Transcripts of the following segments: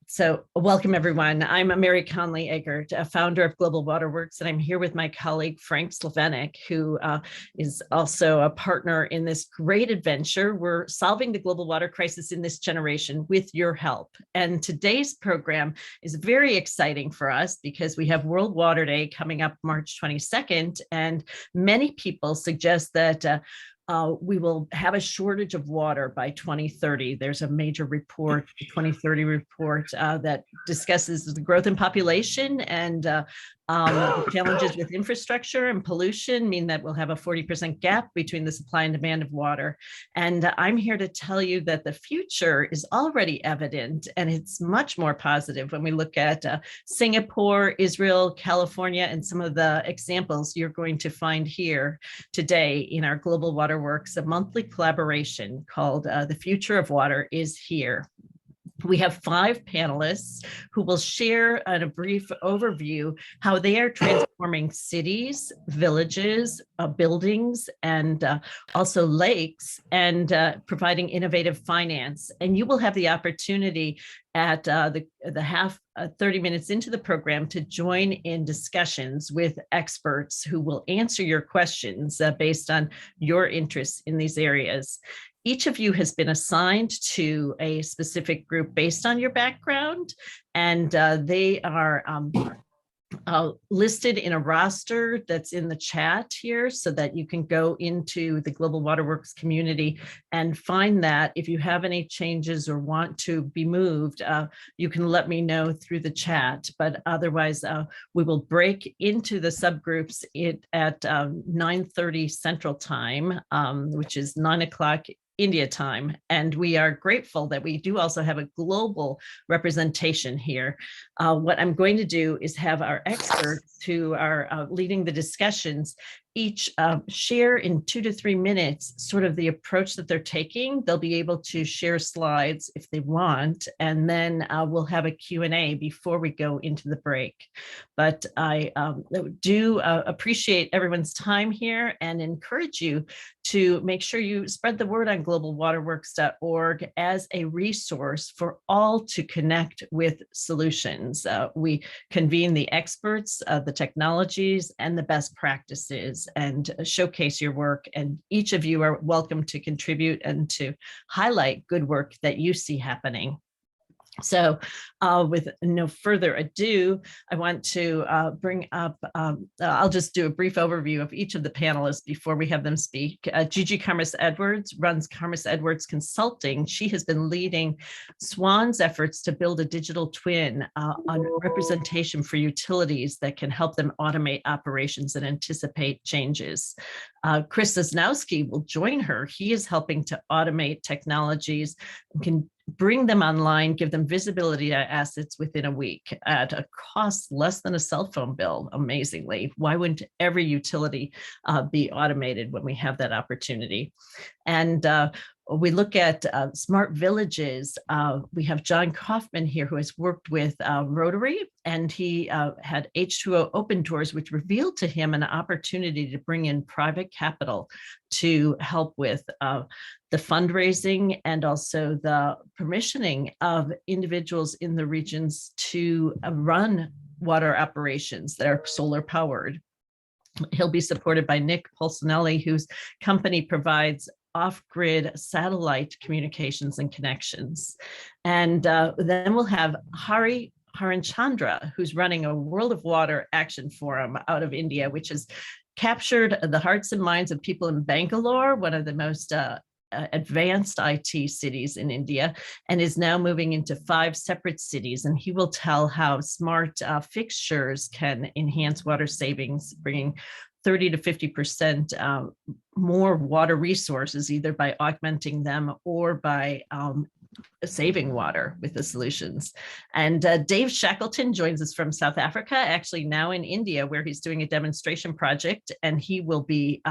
So welcome everyone. I'm Mary Conley Eggert, a founder of Global Waterworks, and I'm here with my colleague Frank Slavenik, who is also a partner in this great adventure. We're solving the global water crisis in this generation with your help. And today's program is very exciting for us because we have World Water Day coming up March 22nd, and many people suggest that we will have a shortage of water by 2030. There's a major report, the 2030 report, that discusses the growth in population and the challenges with infrastructure and pollution mean that we'll have a 40% gap between the supply and demand of water. And I'm here to tell you that the future is already evident, and it's much more positive when we look at Singapore, Israel, California, and some of the examples you're going to find here today in our Global Waterworks, a monthly collaboration called The Future of Water is Here. We have 5 panelists who will share in a brief overview how they are transforming cities, villages, buildings, and also lakes, and providing innovative finance. And you will have the opportunity at the 30 minutes into the program to join in discussions with experts who will answer your questions based on your interests in these areas. Each of you has been assigned to a specific group based on your background, and they are listed in a roster that's in the chat here so that you can go into the Global Waterworks community and find that. If you have any changes or want to be moved, you can let me know through the chat, but otherwise we will break into the subgroups at 9:30 Central Time, which is 9 o'clock India time. And we are grateful that we do also have a global representation here. What I'm going to do is have our experts who are leading the discussions each share in 2 to 3 minutes sort of the approach that they're taking. They'll be able to share slides if they want, and then we'll have a Q&A before we go into the break. But I do appreciate everyone's time here and encourage you to make sure you spread the word on globalwaterworks.org as a resource for all to connect with solutions. We convene the experts, the technologies, and the best practices, and showcase your work. And each of you are welcome to contribute and to highlight good work that you see happening. So with no further ado, I want to bring up, I'll just do a brief overview of each of the panelists before we have them speak. Gigi Karmous-Edwards runs Karmous-Edwards Consulting. She has been leading Swan's efforts to build a digital twin on representation for utilities that can help them automate operations and anticipate changes. Chris Sosnowski will join her. He is helping to automate technologies and can bring them online, give them visibility to assets within a week at a cost less than a cell phone bill, amazingly. Why wouldn't every utility be automated when we have that opportunity? And we look at smart villages. We have John Kaufman here, who has worked with Rotary, and he had H2O Open Doors, which revealed to him an opportunity to bring in private capital to help with the fundraising and also the permissioning of individuals in the regions to run water operations that are solar powered. He'll be supported by Nick Polsinelli, whose company provides off-grid satellite communications and connections. And then we'll have Haran Chandra, who's running a World of Water Action Forum out of India, which has captured the hearts and minds of people in Bangalore, one of the most advanced IT cities in India, and is now moving into 5 separate cities. And he will tell how smart fixtures can enhance water savings, bringing 30 to 50% more water resources, either by augmenting them or by saving water with the solutions. And Dave Shackleton joins us from South Africa, actually now in India, where he's doing a demonstration project, and he will be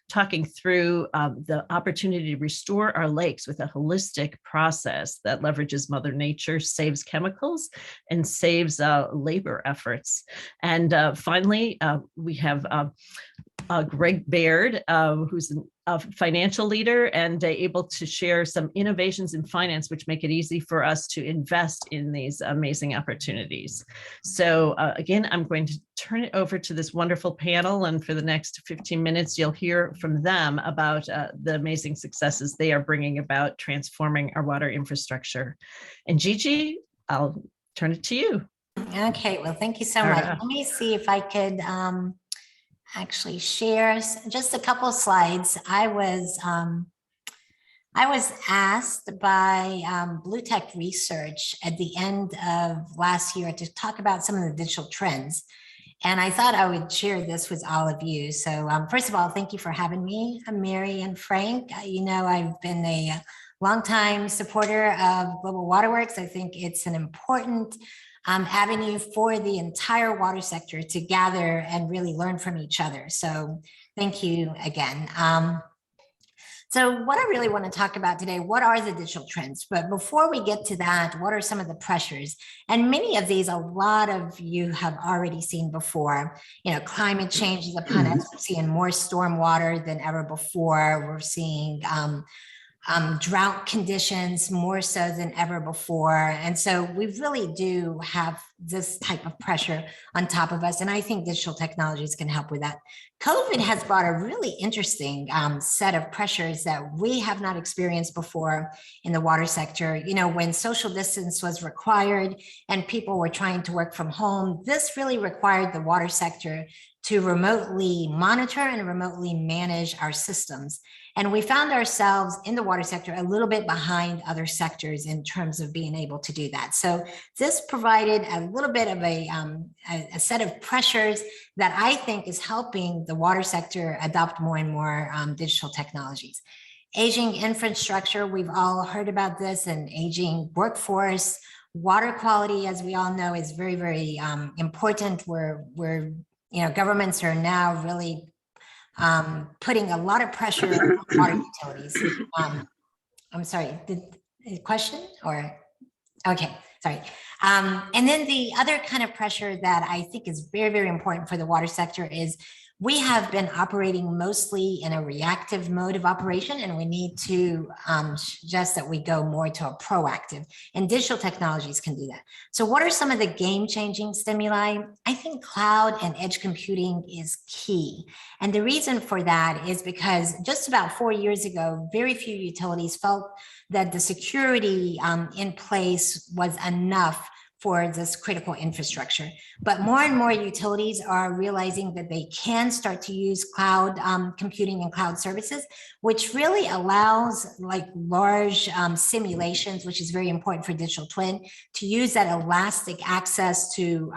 talking through the opportunity to restore our lakes with a holistic process that leverages Mother Nature, saves chemicals, and saves labor efforts. And finally, we have Greg Baird, who's a financial leader and able to share some innovations in finance, which make it easy for us to invest in these amazing opportunities. So again, I'm going to turn it over to this wonderful panel. And for the next 15 minutes, you'll hear from them about the amazing successes they are bringing about transforming our water infrastructure. And Gigi, I'll turn it to you. Okay, well, thank you so much. Let me see if I could actually share just a couple of slides. I was asked by Blue Tech Research at the end of last year to talk about some of the digital trends. And I thought I would share this with all of you. So first of all, thank you for having me. I'm Mary and Frank. You know, I've been a longtime supporter of Global Waterworks. I think it's an important avenue for the entire water sector to gather and really learn from each other. So thank you again. So what I really want to talk about today, what are the digital trends? But before we get to that, what are some of the pressures? And many of these, a lot of you have already seen before. You know, climate change is upon us. We're seeing more storm water than ever before. We're seeing drought conditions more so than ever before. And so we really do have this type of pressure on top of us. And I think digital technologies can help with that. COVID has brought a really interesting set of pressures that we have not experienced before in the water sector. You know, when social distance was required and people were trying to work from home, this really required the water sector to remotely monitor and remotely manage our systems. And we found ourselves in the water sector a little bit behind other sectors in terms of being able to do that. So this provided a little bit of a set of pressures that I think is helping the water sector adopt more and more digital technologies. Aging infrastructure, we've all heard about this, and aging workforce. Water quality, as we all know, is very, very important. We're you know, governments are now really putting a lot of pressure on water utilities. I'm sorry, the question or, okay, sorry. And then the other kind of pressure that I think is very, very important for the water sector is we have been operating mostly in a reactive mode of operation, and we need to suggest that we go more to a proactive, and digital technologies can do that. So what are some of the game-changing stimuli? I think cloud and edge computing is key. And the reason for that is because just about 4 years ago, very few utilities felt that the security in place was enough for this critical infrastructure. But more and more utilities are realizing that they can start to use cloud computing and cloud services, which really allows like large simulations, which is very important for digital twin, to use that elastic access to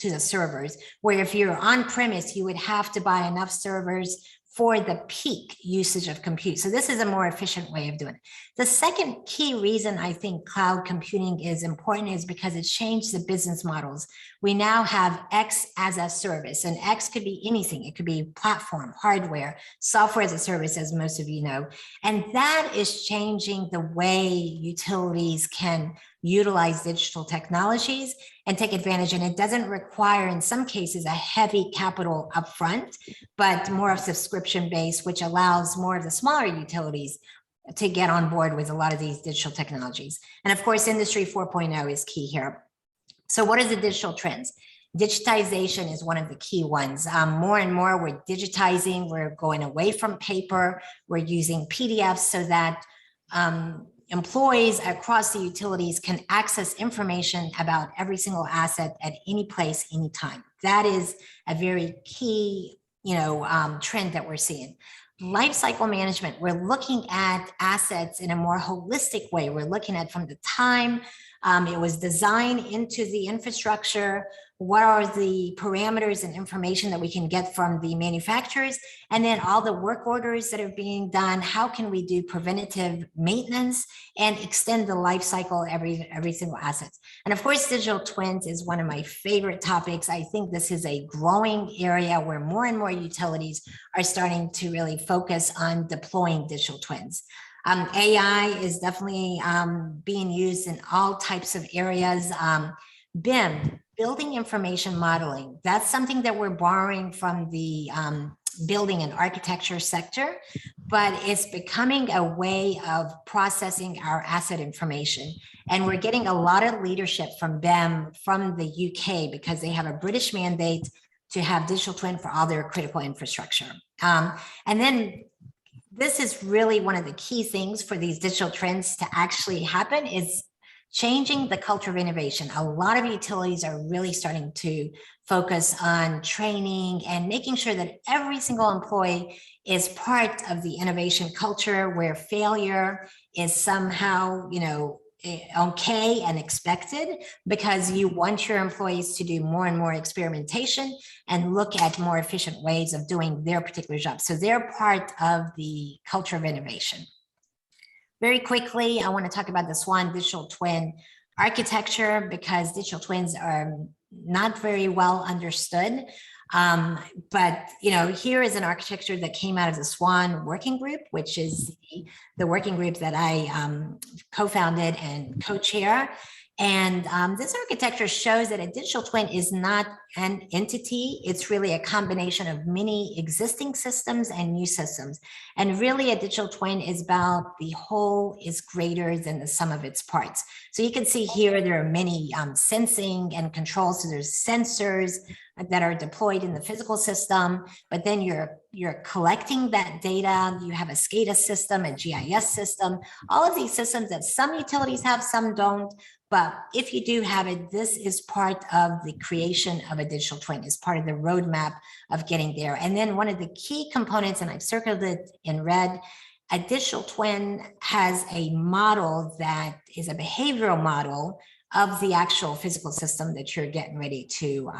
the servers, where if you're on premise, you would have to buy enough servers for the peak usage of compute. So this is a more efficient way of doing it. The second key reason I think cloud computing is important is because it changed the business models. We now have X as a service, and X could be anything. It could be platform, hardware, software as a service, as most of you know. And that is changing the way utilities can utilize digital technologies and take advantage. And it doesn't require, in some cases, a heavy capital upfront, but more of subscription based, which allows more of the smaller utilities to get on board with a lot of these digital technologies. And of course, Industry 4.0 is key here. So what are the digital trends? Digitization is one of the key ones. More and more we're digitizing, we're going away from paper, we're using PDFs so that employees across the utilities can access information about every single asset at any place, anytime. That is a very key, trend that we're seeing. Life cycle management, we're looking at assets in a more holistic way. We're looking at from the time it was designed into the infrastructure, what are the parameters and information that we can get from the manufacturers, and then all the work orders that are being done, how can we do preventative maintenance and extend the life cycle every single asset. And of course, digital twins is one of my favorite topics. I think this is a growing area where more and more utilities are starting to really focus on deploying digital twins. AI is definitely being used in all types of areas. BIM, building information modeling, that's something that we're borrowing from the building and architecture sector, but it's becoming a way of processing our asset information. And we're getting a lot of leadership from them from the UK because they have a British mandate to have digital twin for all their critical infrastructure. And then this is really one of the key things for these digital trends to actually happen is changing the culture of innovation. A lot of utilities are really starting to focus on training and making sure that every single employee is part of the innovation culture where failure is somehow, okay and expected, because you want your employees to do more and more experimentation and look at more efficient ways of doing their particular job. So they're part of the culture of innovation. Very quickly, I want to talk about the Swan digital twin architecture because digital twins are not very well understood. But here is an architecture that came out of the Swan working group, which is the working group that I co-founded and co-chair. And this architecture shows that a digital twin is not an entity. It's really a combination of many existing systems and new systems. And really a digital twin is about the whole is greater than the sum of its parts. So you can see here, there are many sensing and controls. So there's sensors that are deployed in the physical system, but then you're collecting that data. You have a SCADA system, a GIS system, all of these systems that some utilities have, some don't. But if you do have it, this is part of the creation of a digital twin, is part of the roadmap of getting there. And then one of the key components, and I've circled it in red, a digital twin has a model that is a behavioral model of the actual physical system that you're getting ready to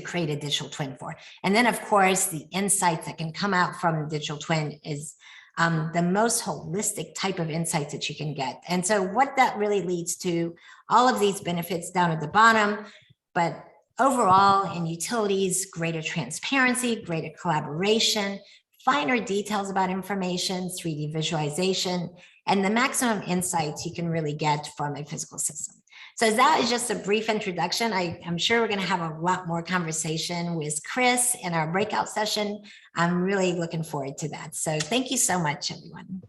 create a digital twin for. And then of course, the insights that can come out from the digital twin is the most holistic type of insights that you can get. And so what that really leads to, all of these benefits down at the bottom, but overall in utilities, greater transparency, greater collaboration, finer details about information, 3D visualization, and the maximum insights you can really get from a physical system. So that is just a brief introduction. I'm sure we're going to have a lot more conversation with Chris in our breakout session. I'm really looking forward to that. So thank you so much, everyone.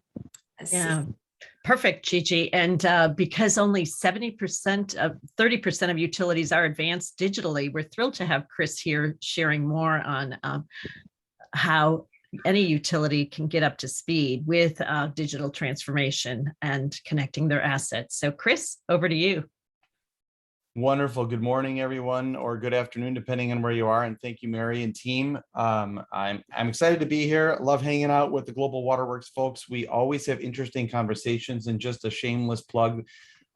Perfect, Gigi. And because only 30% of utilities are advanced digitally, we're thrilled to have Chris here sharing more on how any utility can get up to speed with digital transformation and connecting their assets. So Chris, over to you. Wonderful. Good morning, everyone, or good afternoon, depending on where you are. And thank you, Mary and team. I'm excited to be here. Love hanging out with the Global Waterworks folks. We always have interesting conversations, and just a shameless plug.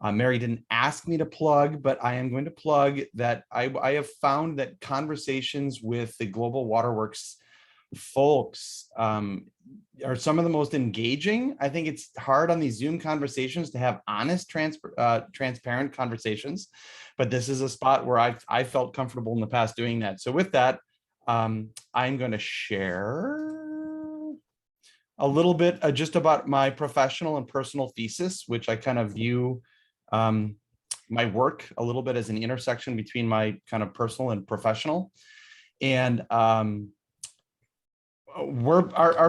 Mary didn't ask me to plug, but I am going to plug that I have found that conversations with the Global Waterworks folks are some of the most engaging. I think it's hard on these Zoom conversations to have honest, transparent conversations, but this is a spot where I felt comfortable in the past doing that. So with that, I'm going to share a little bit just about my professional and personal thesis, which I kind of view my work a little bit as an intersection between my kind of personal and professional. And our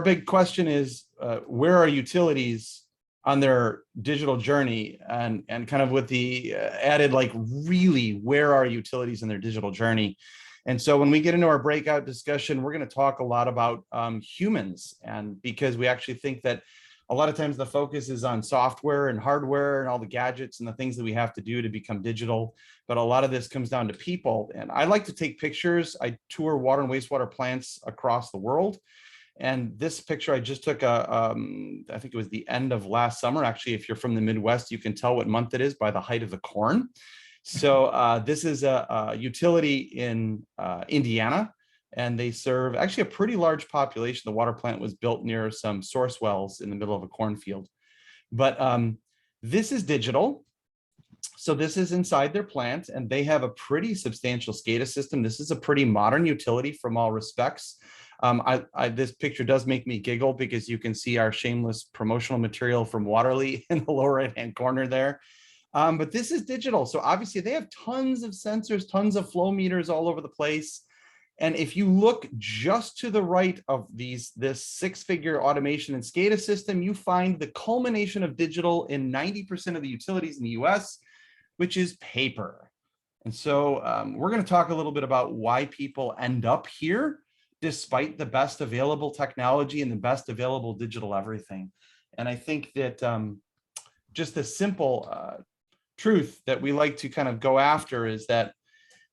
big question is, where are utilities on their digital journey, and kind of with the added, like, really, where are utilities in their digital journey? And so when we get into our breakout discussion, we're going to talk a lot about humans, and because we actually think that a lot of times the focus is on software and hardware and all the gadgets and the things that we have to do to become digital. But a lot of this comes down to people. And I like to take pictures. I tour water and wastewater plants across the world. And this picture I just took, I think it was the end of last summer. Actually, if you're from the Midwest, you can tell what month it is by the height of the corn. So this is a utility in Indiana. And they serve actually a pretty large population. The water plant was built near some source wells in the middle of a cornfield. But this is digital. So this is inside their plant, and they have a pretty substantial SCADA system. This is a pretty modern utility from all respects. This picture does make me giggle because you can see our shameless promotional material from Waterly in the lower right-hand corner there. But this is digital. So obviously they have tons of sensors, tons of flow meters all over the place. And if you look just to the right of this 6-figure automation and SCADA system, you find the culmination of digital in 90% of the utilities in the US, which is paper. And so we're going to talk a little bit about why people end up here, despite the best available technology and the best available digital everything. And I think that just the simple truth that we like to kind of go after is that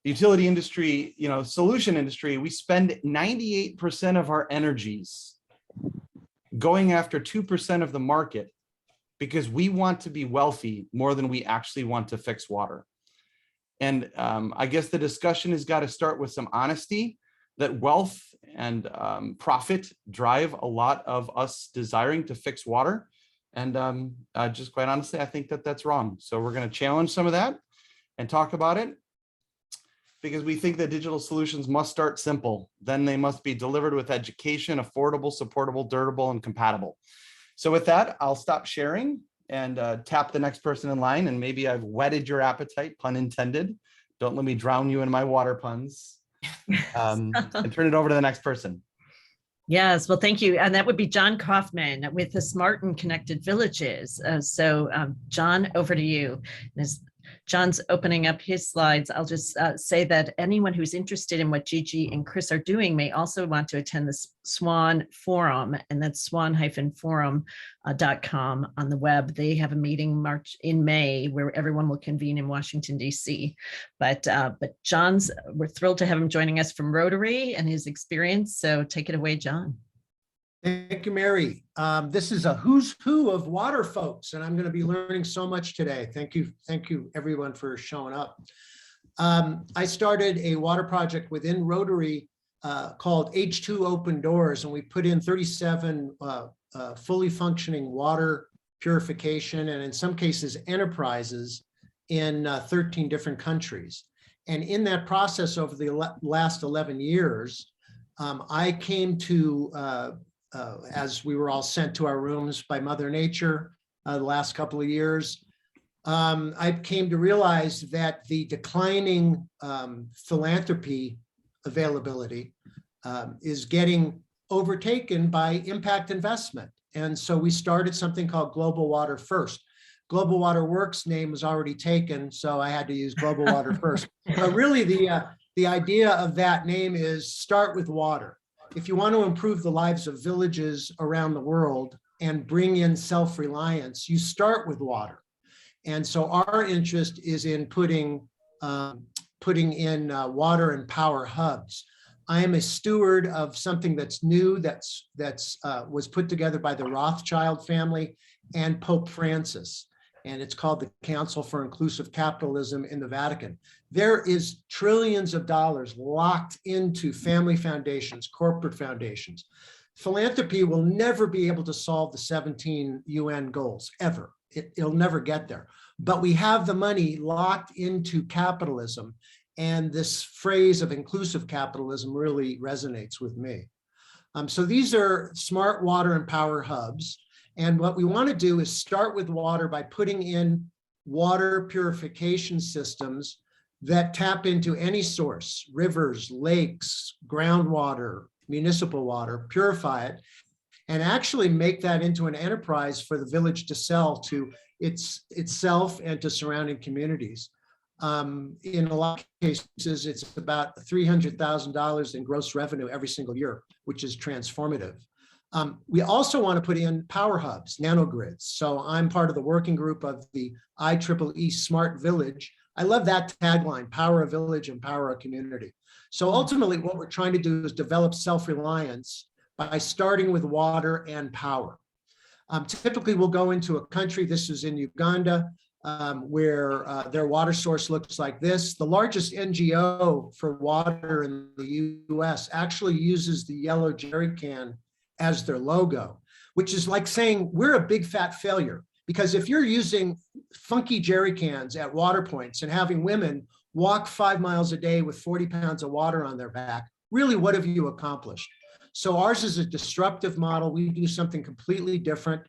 the utility industry, solution industry, we spend 98% of our energies going after 2% of the market because we want to be wealthy more than we actually want to fix water. And I guess the discussion has got to start with some honesty that wealth and profit drive a lot of us desiring to fix water. And just quite honestly, I think that that's wrong. So we're going to challenge some of that and talk about it, because we think that digital solutions must start simple. Then they must be delivered with education, affordable, supportable, durable, and compatible. So with that, I'll stop sharing and tap the next person in line. And maybe I've whetted your appetite, pun intended. Don't let me drown you in my water puns. And turn it over to the next person. Yes, well, thank you. And that would be John Kaufman with the Smart and Connected Villages. John, over to you. As John's opening up his slides, I'll just say that anyone who's interested in what Gigi and Chris are doing may also want to attend the Swan Forum, and that's swan-forum.com on the web. They have a meeting in May where everyone will convene in Washington, D.C. But we're thrilled to have him joining us from Rotary and his experience. So take it away, John. Thank you, Mary. This is a who's who of water folks, and I'm going to be learning so much today. Thank you, everyone, for showing up. I started a water project within Rotary called H2 Open Doors, and we put in 37 fully functioning water purification, and in some cases enterprises in 13 different countries. And in that process over the last 11 years, I came to as we were all sent to our rooms by Mother Nature the last couple of years, I came to realize that the declining philanthropy availability is getting overtaken by impact investment. And so we started something called Global Water First. Global Water Works name was already taken, so I had to use Global Water First. But really the idea of that name is start with water. If you want to improve the lives of villages around the world and bring in self-reliance, you start with water. And so our interest is in putting in water and power hubs. I am a steward of something that's new, that's was put together by the Rothschild family and Pope Francis. And it's called the Council for Inclusive Capitalism in the Vatican. There is trillions of dollars locked into family foundations, corporate foundations. Philanthropy will never be able to solve the 17 UN goals, ever. It'll never get there. But we have the money locked into capitalism. And this phrase of inclusive capitalism really resonates with me. So these are smart water and power hubs. And what we want to do is start with water by putting in water purification systems that tap into any source, rivers, lakes, groundwater, municipal water, purify it, and actually make that into an enterprise for the village to sell to itself and to surrounding communities. In a lot of cases, it's about $300,000 in gross revenue every single year, which is transformative. We also want to put in power hubs, nanogrids. So I'm part of the working group of the IEEE Smart Village. I love that tagline, power a village, empower a community. So ultimately what we're trying to do is develop self-reliance by starting with water and power. Typically we'll go into a country, this is in Uganda, where their water source looks like this. The largest NGO for water in the US actually uses the yellow jerry can as their logo, which is like saying we're a big fat failure. Because if you're using funky jerry cans at water points and having women walk 5 miles a day with 40 pounds of water on their back, really, what have you accomplished? So ours is a disruptive model. We do something completely different.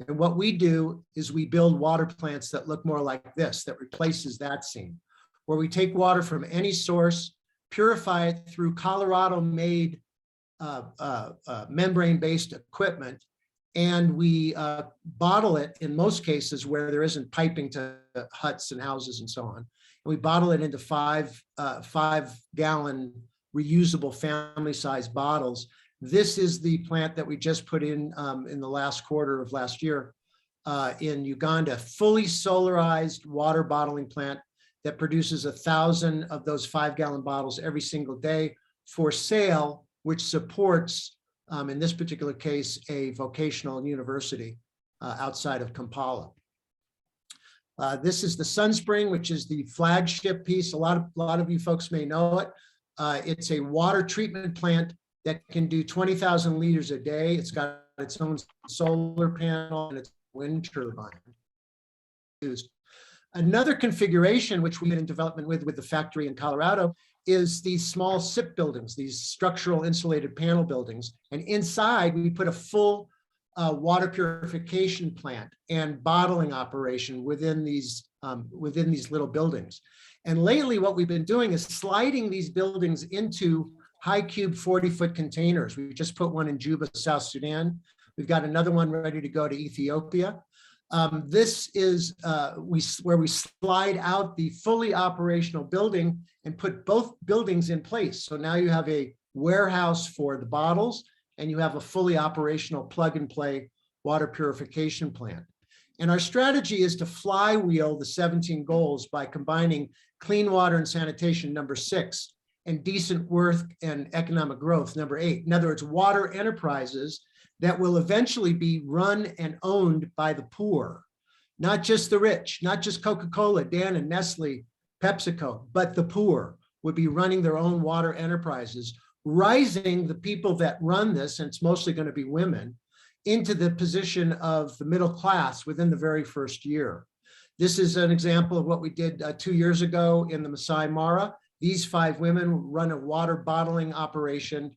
And what we do is we build water plants that look more like this, that replaces that scene, where we take water from any source, purify it through Colorado-made membrane-based equipment, and we bottle it in most cases where there isn't piping to huts and houses and so on. And we bottle it into 5-gallon reusable family-size bottles. This is the plant that we just put in the last quarter of last year in Uganda, fully solarized water bottling plant that produces 1,000 of those 5-gallon bottles every single day for sale, which supports, in this particular case, a vocational university outside of Kampala. This is the Sunspring, which is the flagship piece. A lot of you folks may know it. It's a water treatment plant that can do 20,000 liters a day. It's got its own solar panel and its wind turbine used. Another configuration, which we've been in development with the factory in Colorado, is these small SIP buildings, these structural insulated panel buildings. And inside, we put a full water purification plant and bottling operation within these little buildings. And lately, what we've been doing is sliding these buildings into high cube 40-foot containers. We just put one in Juba, South Sudan. We've got another one ready to go to Ethiopia. This is where we slide out the fully operational building and put both buildings in place. So now you have a warehouse for the bottles and you have a fully operational plug and play water purification plant. And our strategy is to flywheel the 17 goals by combining clean water and sanitation, number 6, and decent work and economic growth, number 8. In other words, water enterprises that will eventually be run and owned by the poor, not just the rich, not just Coca-Cola, Danone, Nestle, PepsiCo, but the poor would be running their own water enterprises, rising the people that run this, and it's mostly going to be women, into the position of the middle class within the very first year. This is an example of what we did 2 years ago in the Masai Mara. These 5 women run a water bottling operation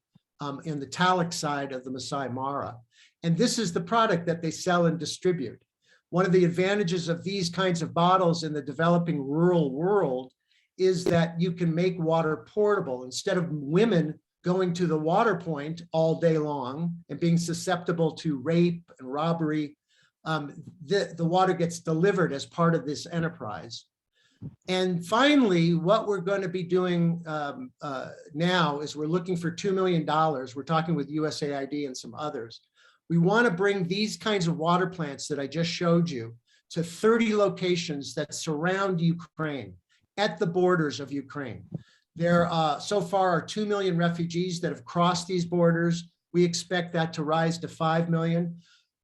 in the Talek side of the Masai Mara. And this is the product that they sell and distribute. One of the advantages of these kinds of bottles in the developing rural world is that you can make water portable. Instead of women going to the water point all day long and being susceptible to rape and robbery, the water gets delivered as part of this enterprise. And finally, what we're going to be doing now is we're looking for $2 million. We're talking with USAID and some others. We want to bring these kinds of water plants that I just showed you to 30 locations that surround Ukraine, at the borders of Ukraine. There so far are 2 million refugees that have crossed these borders. We expect that to rise to 5 million.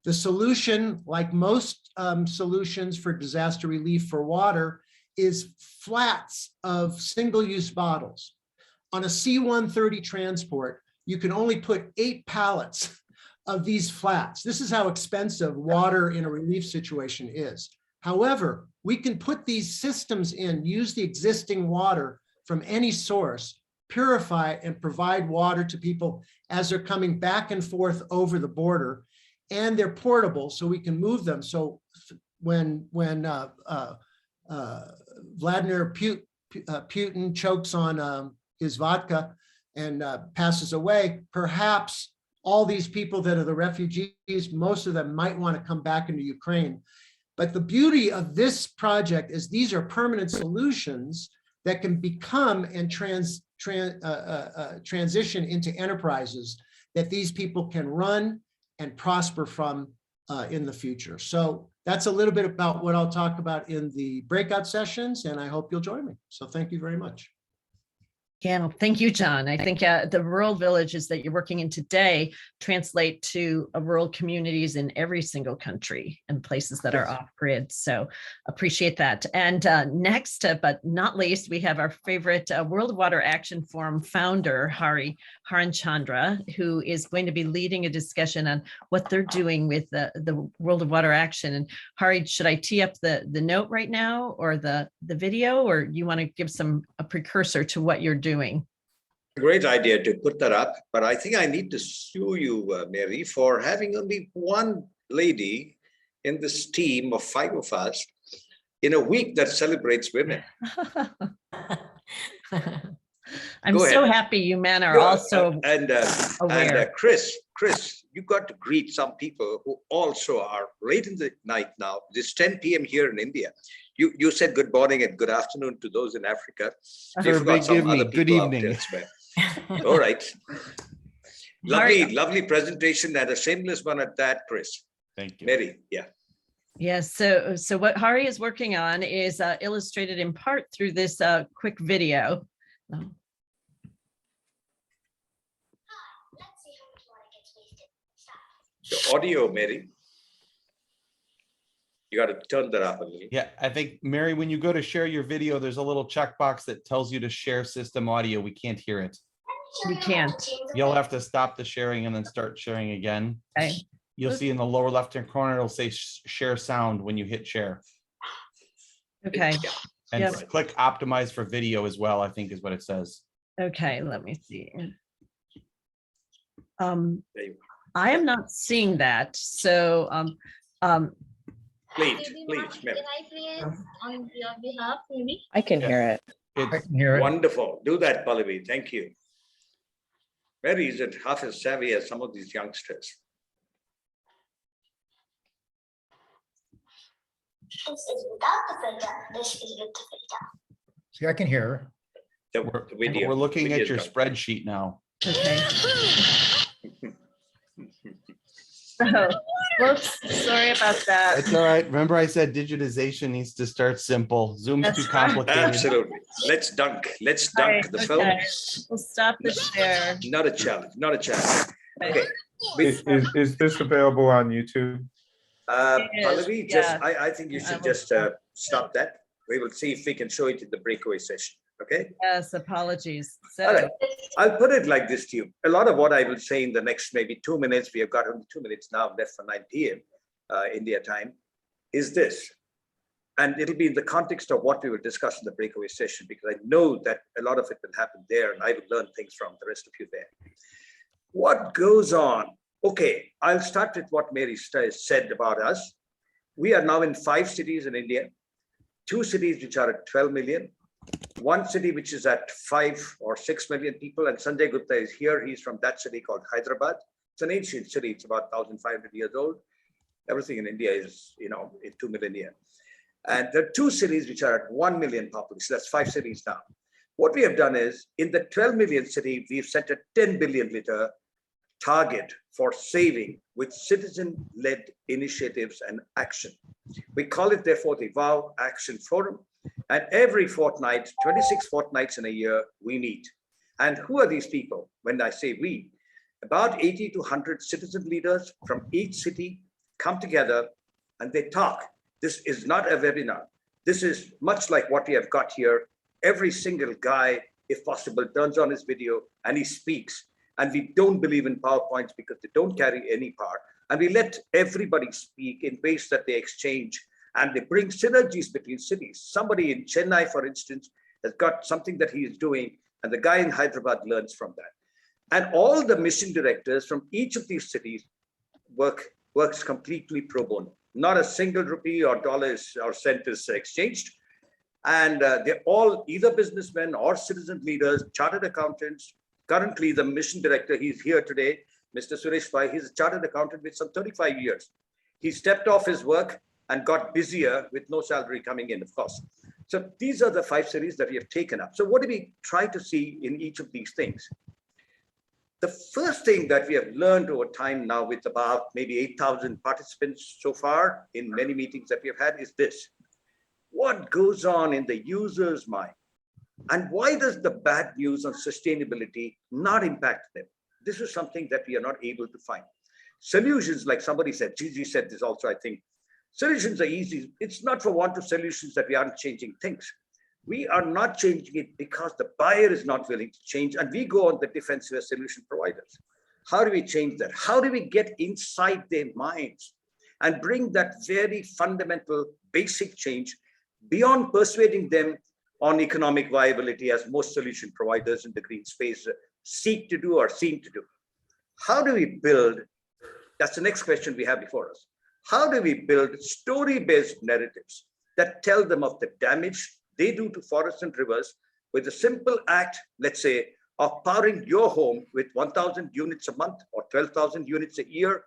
The solution, like most solutions for disaster relief for water, is flats of single-use bottles. On a C-130 transport, you can only put 8 pallets of these flats. This is how expensive water in a relief situation is. However, we can put these systems in, use the existing water from any source, purify it, and provide water to people as they're coming back and forth over the border, and they're portable, so we can move them. So when Vladimir Putin chokes on his vodka and passes away, perhaps all these people that are the refugees, most of them might want to come back into Ukraine. But the beauty of this project is these are permanent solutions that can become and transition into enterprises that these people can run and prosper from in the future. So that's a little bit about what I'll talk about in the breakout sessions, and I hope you'll join me. So thank you very much. Yeah, well, thank you, John. I think the rural villages that you're working in today translate to rural communities in every single country and places that are off grid. So appreciate that. And next, but not least, we have our favorite World Water Action Forum founder, Haran Chandra, who is going to be leading a discussion on what they're doing with the World of Water Action. And Hari, should I tee up the note right now or the video, or you want to give a precursor to what you're doing? Great idea to put that up, but I think I need to sue you, Mary, for having only one lady in this team of 5 of us in a week that celebrates women. I'm Go so ahead. happy you men are No, also aware. Chris, you got to greet some people who also are late in the night now. It's 10 p.m. here in India. You said good morning and good afternoon to those in Africa. We forgot some other people good out evening. there as well. All right. Lovely presentation and a shameless one at that, Chris. Thank you. Mary, yeah. Yes, so what Hari is working on is illustrated in part through this quick video. Let's see how much water gets wasted. Stop. The audio, Mary. You got to turn that up a little. Yeah, I think, Mary, when you go to share your video, there's a little checkbox that tells you to share system audio. We can't hear it. We can't. You'll have to stop the sharing and then start sharing again. Okay. You'll see in the lower left-hand corner, it'll say share sound when you hit share. Okay. And Yep. click optimize for video as well, I think is what it says. Okay, let me see. There you go. I am not seeing that. So Please, Maybe please, Can Mary. I play on your behalf, maybe? I can Yeah. hear it. It's Wonderful. Do that, Pallavi. Thank you. Mary isn't half as savvy as some of these youngsters. This is without the filter. This is with the filter. See, I can hear her. The video. We're looking at Video's your done. spreadsheet now. okay. So, whoops, sorry about that. That's all right. Remember I said digitization needs to start simple. Zoom's That's too right. complicated. Absolutely. Let's dunk. Let's Right, dunk the film. okay. We'll stop the share. Not a challenge. Not a challenge. Okay. Is this available on YouTube? It is, Pallavi, just yeah. I think you I should will just stop. stop that. We will see if we can show it in the breakaway session. Okay. Yes, apologies. All right. So, I'll put it like this to you. A lot of what I will say in the next maybe 2 minutes, we have got only 2 minutes now left for 9 p.m. India time, is this. And it'll be in the context of what we will discuss in the breakaway session, because I know that a lot of it will happen there and I will learn things from the rest of you there. What goes on? Okay, I'll start with what Mary said about us. We are now in 5 cities in India, 2 cities which are at 12 million, 1 city which is at 5 or 6 million people, and Sanjay Gupta is here. He's from that city called Hyderabad. It's an ancient city. It's about 1,500 years old. Everything in India is, in 2 million years. And there are 2 cities which are at 1 million population. That's 5 cities now. What we have done is, in the 12 million city, we've set a 10 billion liter target for saving with citizen-led initiatives and action. We call it, therefore, the WOW Action Forum. And every fortnight, 26 fortnights in a year, we meet. And who are these people? When I say we, about 80 to 100 citizen leaders from each city come together and they talk. This is not a webinar. This is much like what we have got here. Every single guy, if possible, turns on his video and he speaks. And we don't believe in PowerPoints because they don't carry any power. And we let everybody speak in ways that they exchange and they bring synergies between cities. Somebody in Chennai, for instance, has got something that he is doing, and the guy in Hyderabad learns from that. And all the mission directors from each of these cities works completely pro bono. Not a single rupee or dollars or cent is exchanged. And they're all either businessmen or citizen leaders, chartered accountants. Currently, the mission director, he's here today, Mr. Suresh Pai, he's a chartered accountant with some 35 years. He stepped off his work and got busier with no salary coming in, of course. So these are the 5 cities that we have taken up. So what do we try to see in each of these things? The first thing that we have learned over time now, with about maybe 8,000 participants so far in many meetings that we have had, is this. What goes on in the user's mind? And why does the bad news on sustainability not impact them? This is something that we are not able to find. Solutions, like somebody said, Gigi said this also, I think. Solutions are easy. It's not for want of solutions that we aren't changing things. We are not changing it because the buyer is not willing to change, and we go on the defensive as solution providers. How do we change that? How do we get inside their minds and bring that very fundamental, basic change beyond persuading them on economic viability, as most solution providers in the green space seek to do or seem to do? How do we build? That's the next question we have before us. How do we build story-based narratives that tell them of the damage they do to forests and rivers with a simple act, let's say, of powering your home with 1,000 units a month or 12,000 units a year.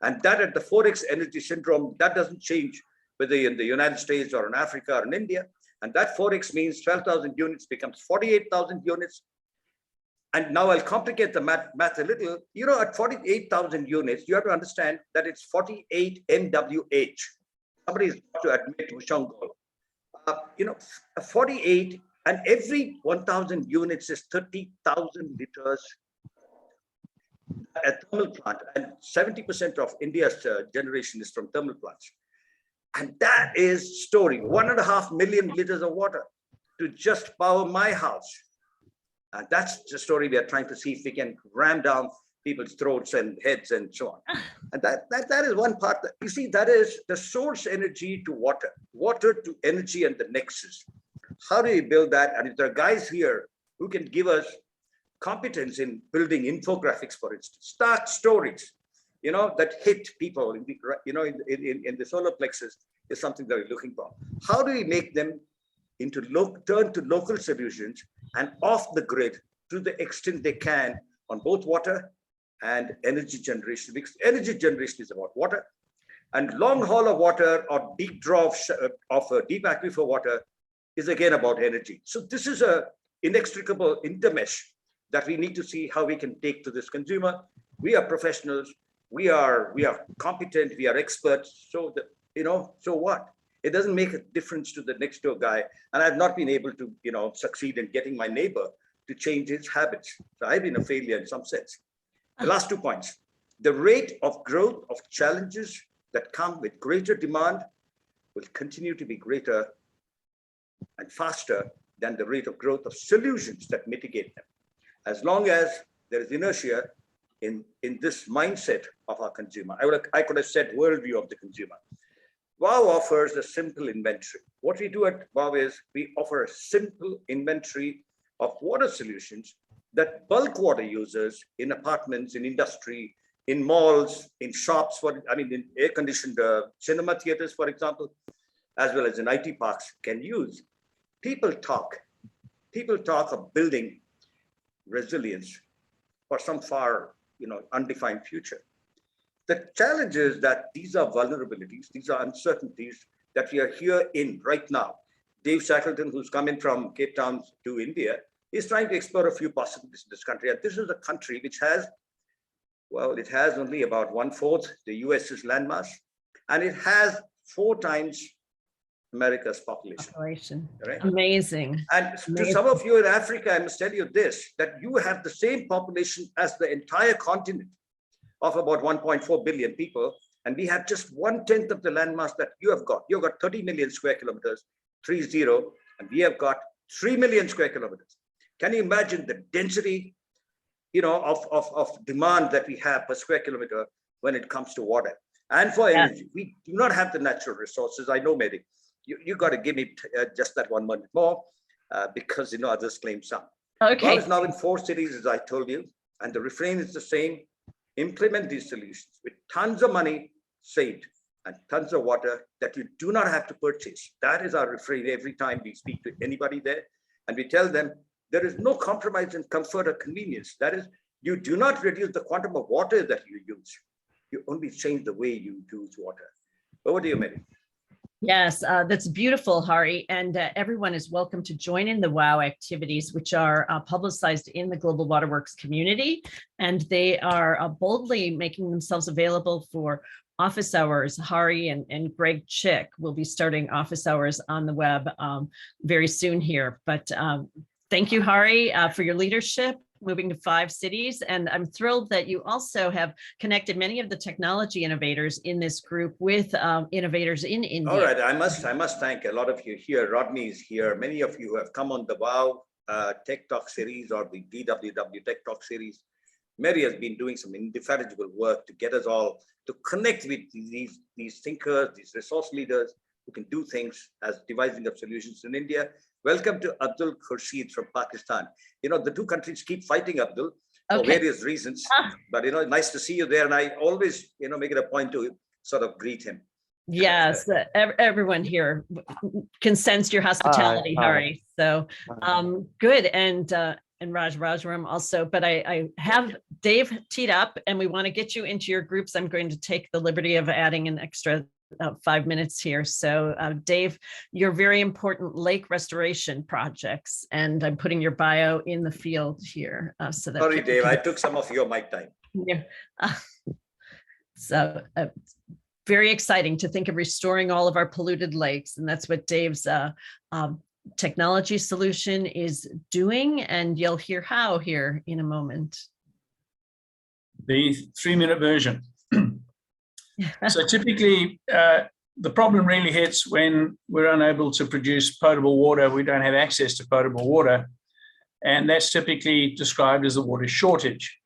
And that at the 4x energy syndrome, that doesn't change whether in the United States or in Africa or in India. And that 4x means 12,000 units becomes 48,000 units. And now I'll complicate the math a little. You know, at 48,000 units, you have to understand that it's 48 MWH. Somebody's got to admit to Shangol. 48, and every 1,000 units is 30,000 liters at thermal plant, and 70% of India's generation is from thermal plants. And that is story, 1.5 million liters of water to just power my house. And that's the story we are trying to see if we can ram down people's throats and heads and so on. And that is one part. That, you see, that is the source energy to water, water to energy and the nexus. How do we build that? And if there are guys here who can give us competence in building infographics, for instance, start stories, that hit people in the, in the solar plexus is something that we're looking for. How do we make them into turn to local solutions and off the grid to the extent they can on both water and energy generation, because energy generation is about water, and long haul of water or deep draw of deep aquifer water is again about energy. So this is a inextricable intermesh that we need to see how we can take to this consumer. We are professionals, we are competent, we are experts. So that, so what? It doesn't make a difference to the next door guy. And I've not been able to, succeed in getting my neighbor to change his habits. So I've been a failure in some sense. The last 2 points. The rate of growth of challenges that come with greater demand will continue to be greater and faster than the rate of growth of solutions that mitigate them. As long as there is inertia in this mindset of our consumer. I could have said worldview of the consumer. WOW offers a simple inventory. What we do at WOW is we offer a simple inventory of water solutions that bulk water users in apartments, in industry, in malls, in shops, in air-conditioned cinema theaters, for example, as well as in IT parks can use. People talk of building resilience for some far, undefined future. The challenge is that these are vulnerabilities, these are uncertainties that we are here in right now. Dave Shackleton, who's coming from Cape Town to India, is trying to explore a few possibilities in this country. And this is a country which has, it has only about 1/4 the US's landmass, and it has 4 times America's population. Right? Amazing. And to some of you in Africa, I must tell you this, that you have the same population as the entire continent of about 1.4 billion people. And we have just 1/10 of the landmass that you have got. You've got 30 million square kilometers, 30, and we have got 3 million square kilometers. Can you imagine the density, of demand that we have per square kilometer when it comes to water and for energy? We do not have the natural resources. I know, Mary, you got to give me just that 1 minute more because, others claim some. Okay. WOW is now in 4 cities, as I told you, and the refrain is the same. Implement these solutions with tons of money saved and tons of water that you do not have to purchase. That is our refrain every time we speak to anybody there. And we tell them, there is no compromise in comfort or convenience. That is, you do not reduce the quantum of water that you use. You only change the way you use water. Over to you, Mary. Yes, that's beautiful, Hari. And everyone is welcome to join in the WOW activities, which are publicized in the Global Waterworks community. And they are boldly making themselves available for office hours. Hari and Greg Chick will be starting office hours on the web very soon here. But thank you, Hari, for your leadership, moving to 5 cities. And I'm thrilled that you also have connected many of the technology innovators in this group with innovators in India. All right, I must thank a lot of you here. Rodney is here. Many of you have come on the WOW Tech Talk series or the DWW Tech Talk series. Mary has been doing some indefatigable work to get us all to connect with these thinkers, these resource leaders who can do things as devising of solutions in India. Welcome to Abdul Khurshid from Pakistan. The 2 countries keep fighting, Abdul, for various reasons. But nice to see you there. And I always, make it a point to sort of greet him. Yes, everyone here can sense your hospitality, Hi. Hari. So good. And Rajaram also, but I have Dave teed up and we want to get you into your groups. I'm going to take the liberty of adding an extra 5 minutes here. So Dave, your very important lake restoration projects, and I'm putting your bio in the field here. So that Sorry, Dave, I can... took some of your mic time. Yeah. So very exciting to think of restoring all of our polluted lakes. And that's what Dave's technology solution is doing. And you'll hear how here in a moment. The 3-minute version. So typically, the problem really hits when we're unable to produce potable water. We don't have access to potable water. And that's typically described as a water shortage.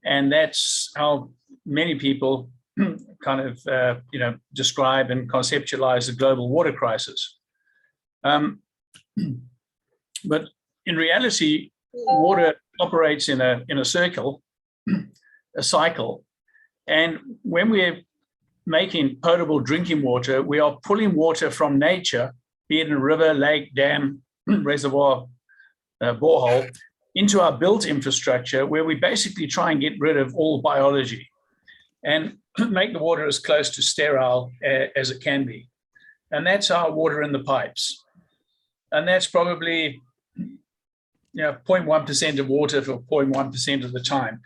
And that's how many people kind of, describe and conceptualize the global water crisis. But in reality, water operates in a circle, a cycle. And when we're making potable drinking water, we are pulling water from nature, be it in a river, lake, dam, reservoir, borehole, into our built infrastructure, where we basically try and get rid of all biology and make the water as close to sterile as it can be. And that's our water in the pipes. And that's probably 0.1% of water for 0.1% of the time.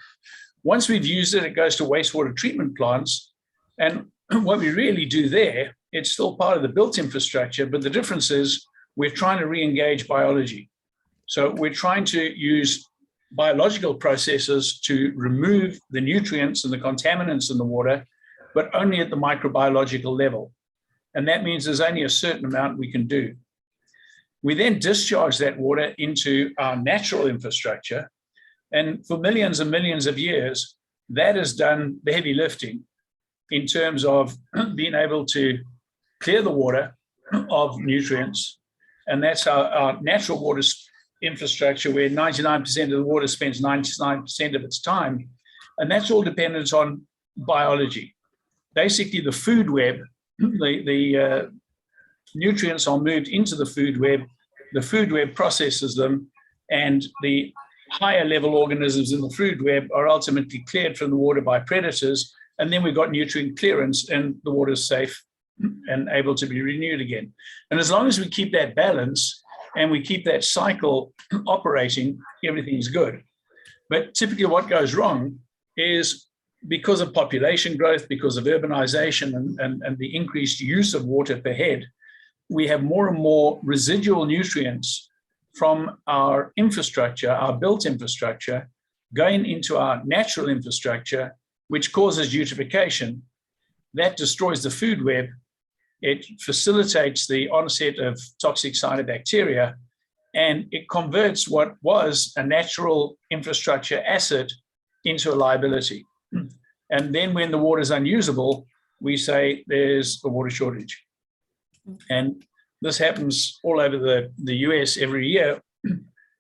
Once we've used it, it goes to wastewater treatment plants. And what we really do there, it's still part of the built infrastructure, but the difference is we're trying to re-engage biology. So we're trying to use biological processes to remove the nutrients and the contaminants in the water, but only at the microbiological level. And that means there's only a certain amount we can do. We then discharge that water into our natural infrastructure. And for millions and millions of years, that has done the heavy lifting in terms of being able to clear the water of nutrients. And that's our natural water infrastructure, where 99% of the water spends 99% of its time. And that's all dependent on biology. Basically, the food web, the nutrients are moved into the food web processes them, and the higher level organisms in the food web are ultimately cleared from the water by predators, and then we've got nutrient clearance and the water is safe and able to be renewed again. And as long as we keep that balance and we keep that cycle operating, everything's good. But typically what goes wrong is, because of population growth, because of urbanization and the increased use of water per head, we have more and more residual nutrients from our infrastructure, our built infrastructure, going into our natural infrastructure, which causes eutrophication. That destroys the food web. It facilitates the onset of toxic cyanobacteria, and it converts what was a natural infrastructure asset into a liability. And then when the water is unusable, we say there's a water shortage. And this happens all over the US every year.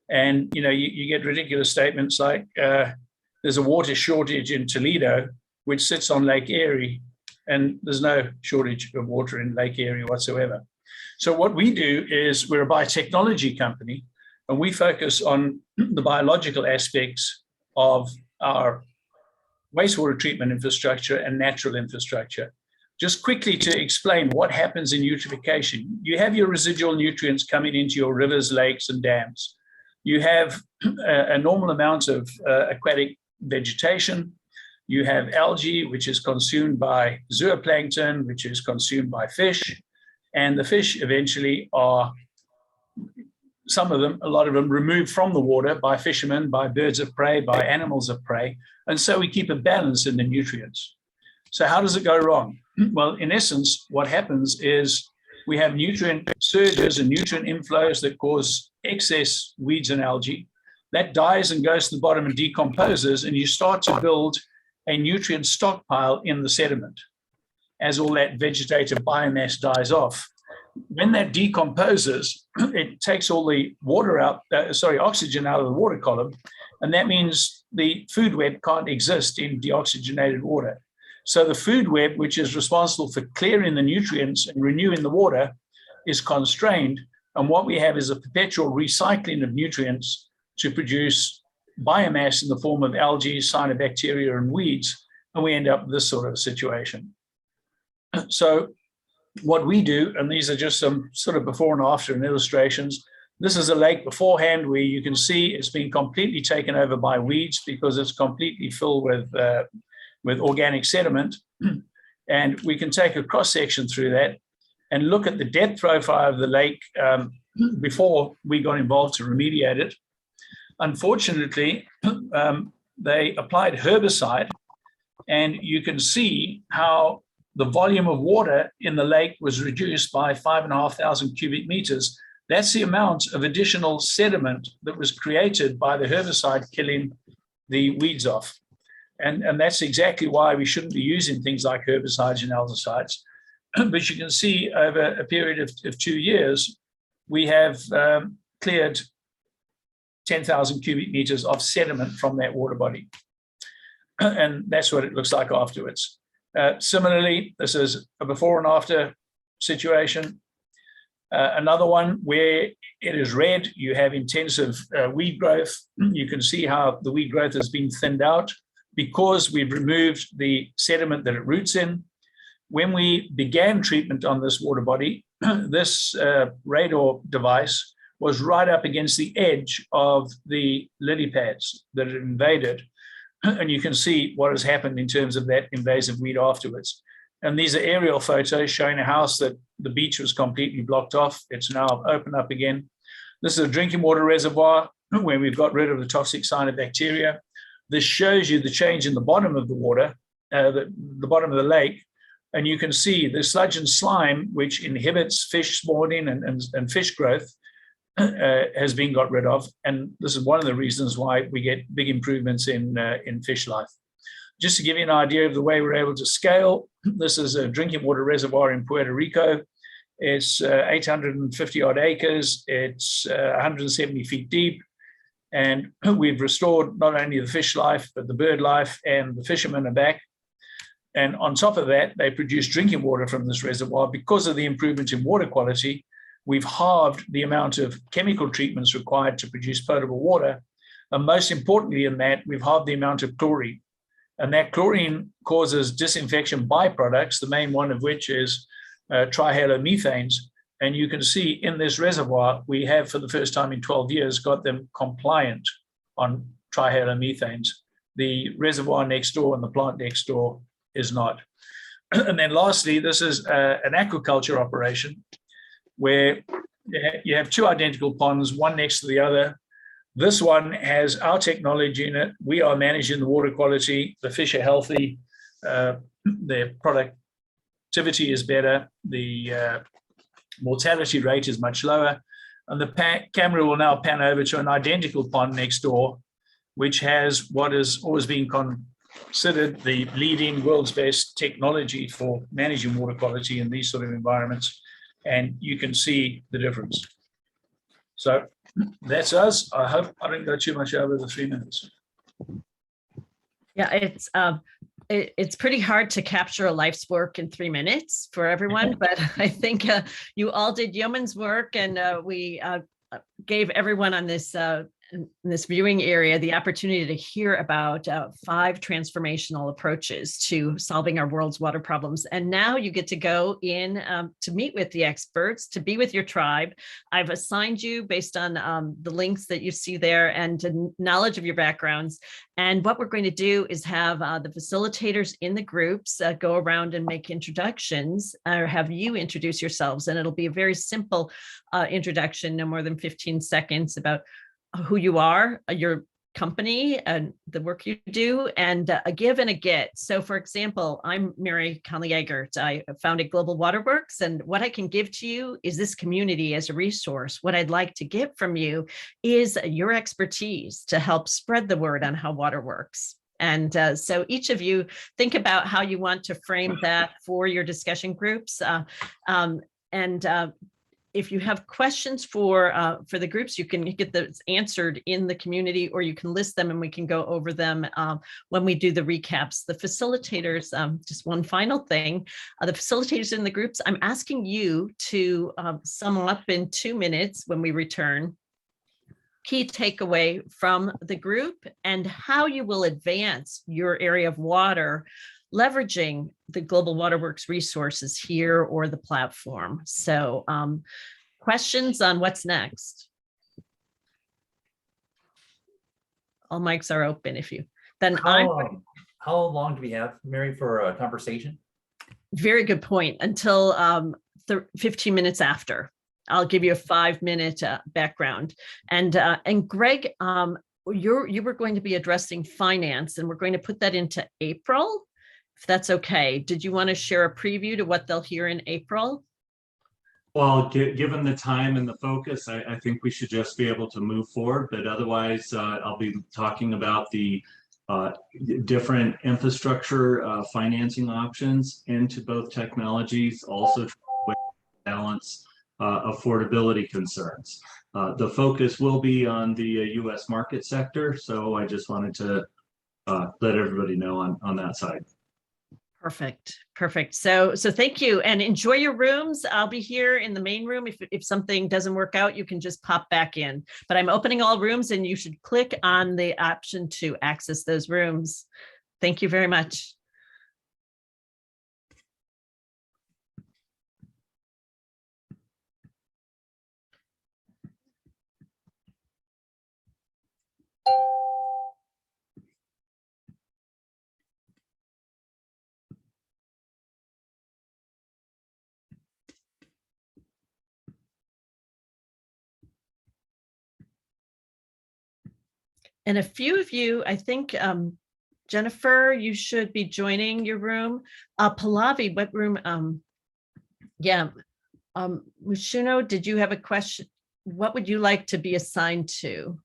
And you get ridiculous statements like there's a water shortage in Toledo, which sits on Lake Erie, and there's no shortage of water in Lake Erie whatsoever. So what we do is, we're a biotechnology company, and we focus on the biological aspects of our wastewater treatment infrastructure and natural infrastructure. Just quickly to explain what happens in eutrophication. You have your residual nutrients coming into your rivers, lakes, and dams. You have a normal amount of aquatic vegetation. You have algae, which is consumed by zooplankton, which is consumed by fish. And the fish eventually are, some of them, a lot of them, removed from the water by fishermen, by birds of prey, by animals of prey. And so we keep a balance in the nutrients. So how does it go wrong? Well, in essence, what happens is we have nutrient surges and nutrient inflows that cause excess weeds and algae. That dies and goes to the bottom and decomposes, and you start to build a nutrient stockpile in the sediment as all that vegetative biomass dies off. When that decomposes, it takes all the water out, oxygen out of the water column, and that means the food web can't exist in deoxygenated water. So the food web, which is responsible for clearing the nutrients and renewing the water, is constrained. And what we have is a perpetual recycling of nutrients to produce biomass in the form of algae, cyanobacteria, and weeds. And we end up with this sort of situation. So what we do, and these are just some sort of before and after and illustrations. This is a lake beforehand where you can see it's been completely taken over by weeds because it's completely filled with organic sediment. And we can take a cross section through that and look at the depth profile of the lake before we got involved to remediate it. Unfortunately, they applied herbicide, and you can see how the volume of water in the lake was reduced by 5,500 cubic meters. That's the amount of additional sediment that was created by the herbicide killing the weeds off. And that's exactly why we shouldn't be using things like herbicides and algicides. But you can see over a period of 2 years, we have cleared 10,000 cubic meters of sediment from that water body. And that's what it looks like afterwards. Similarly, this is a before and after situation. Another one where it is red, you have intensive weed growth. You can see how the weed growth has been thinned out because we've removed the sediment that it roots in. When we began treatment on this water body, this radar device was right up against the edge of the lily pads that it invaded. And you can see what has happened in terms of that invasive weed afterwards. And these are aerial photos showing a house that the beach was completely blocked off. It's now open up again. This is a drinking water reservoir where we've got rid of the toxic cyanobacteria. This shows you the change in the bottom of the water, the bottom of the lake. And you can see the sludge and slime, which inhibits fish spawning and fish growth, has been got rid of. And this is one of the reasons why we get big improvements in fish life. Just to give you an idea of the way we're able to scale, this is a drinking water reservoir in Puerto Rico. It's 850 odd acres. It's 170 feet deep. And we've restored not only the fish life, but the bird life, and the fishermen are back. And on top of that, they produce drinking water from this reservoir. Because of the improvement in water quality, we've halved the amount of chemical treatments required to produce potable water. And most importantly in that, we've halved the amount of chlorine. And that chlorine causes disinfection byproducts, the main one of which is trihalomethanes. And you can see in this reservoir, we have for the first time in 12 years got them compliant on trihalomethanes. The reservoir next door and the plant next door is not. And then lastly, this is an aquaculture operation where you have two identical ponds, one next to the other. This one has our technology in it. We are managing the water quality. The fish are healthy. Their productivity is better. The mortality rate is much lower. And the camera will now pan over to an identical pond next door, which has what has always been considered the leading world's best technology for managing water quality in these sort of environments. And you can see the difference. So that's us. I hope I didn't go too much over the 3 minutes. Yeah, it's pretty hard to capture a life's work in 3 minutes for everyone, but I think you all did yeoman's work, and we gave everyone on this in this viewing area the opportunity to hear about 5 transformational approaches to solving our world's water problems. And now you get to go in to meet with the experts, to be with your tribe. I've assigned you based on the links that you see there and knowledge of your backgrounds. And what we're going to do is have the facilitators in the groups go around and make introductions, or have you introduce yourselves. And it'll be a very simple introduction, no more than 15 seconds, about who you are, your company, and the work you do, and a give and a get. So for example, I'm Mary Conley-Eggert. I founded Global Waterworks, and what I can give to you is this community as a resource. What I'd like to get from you is your expertise to help spread the word on how water works. And so each of you think about how you want to frame that for your discussion groups. if you have questions for the groups, you can get those answered in the community, or you can list them and we can go over them when we do the recaps. The facilitators, just one final thing, the facilitators in the groups, I'm asking you to sum up in 2 minutes when we return, key takeaway from the group and how you will advance your area of water leveraging the Global Waterworks resources here or the platform. So questions on what's next? All mics are open if you, then How long do we have, Mary, for a conversation? very good point, until 15 minutes after. I'll give you a 5-minute background. And Greg, you were going to be addressing finance, and we're going to put that into April, if that's okay. Did you want to share a preview to what they'll hear in April? Well, given the time and the focus, I think we should just be able to move forward. But otherwise, I'll be talking about the different infrastructure financing options into both technologies, also balance affordability concerns. The focus will be on the U.S. market sector, so I just wanted to let everybody know on that side. Perfect. So thank you, and enjoy your rooms. I'll be here in the main room. If something doesn't work out, you can just pop back in. But I'm opening all rooms, and you should click on the option to access those rooms. Thank you very much. And a few of you, I think, Jennifer, you should be joining your room. Pallavi, what room? Mushuno, did you have a question? What would you like to be assigned to?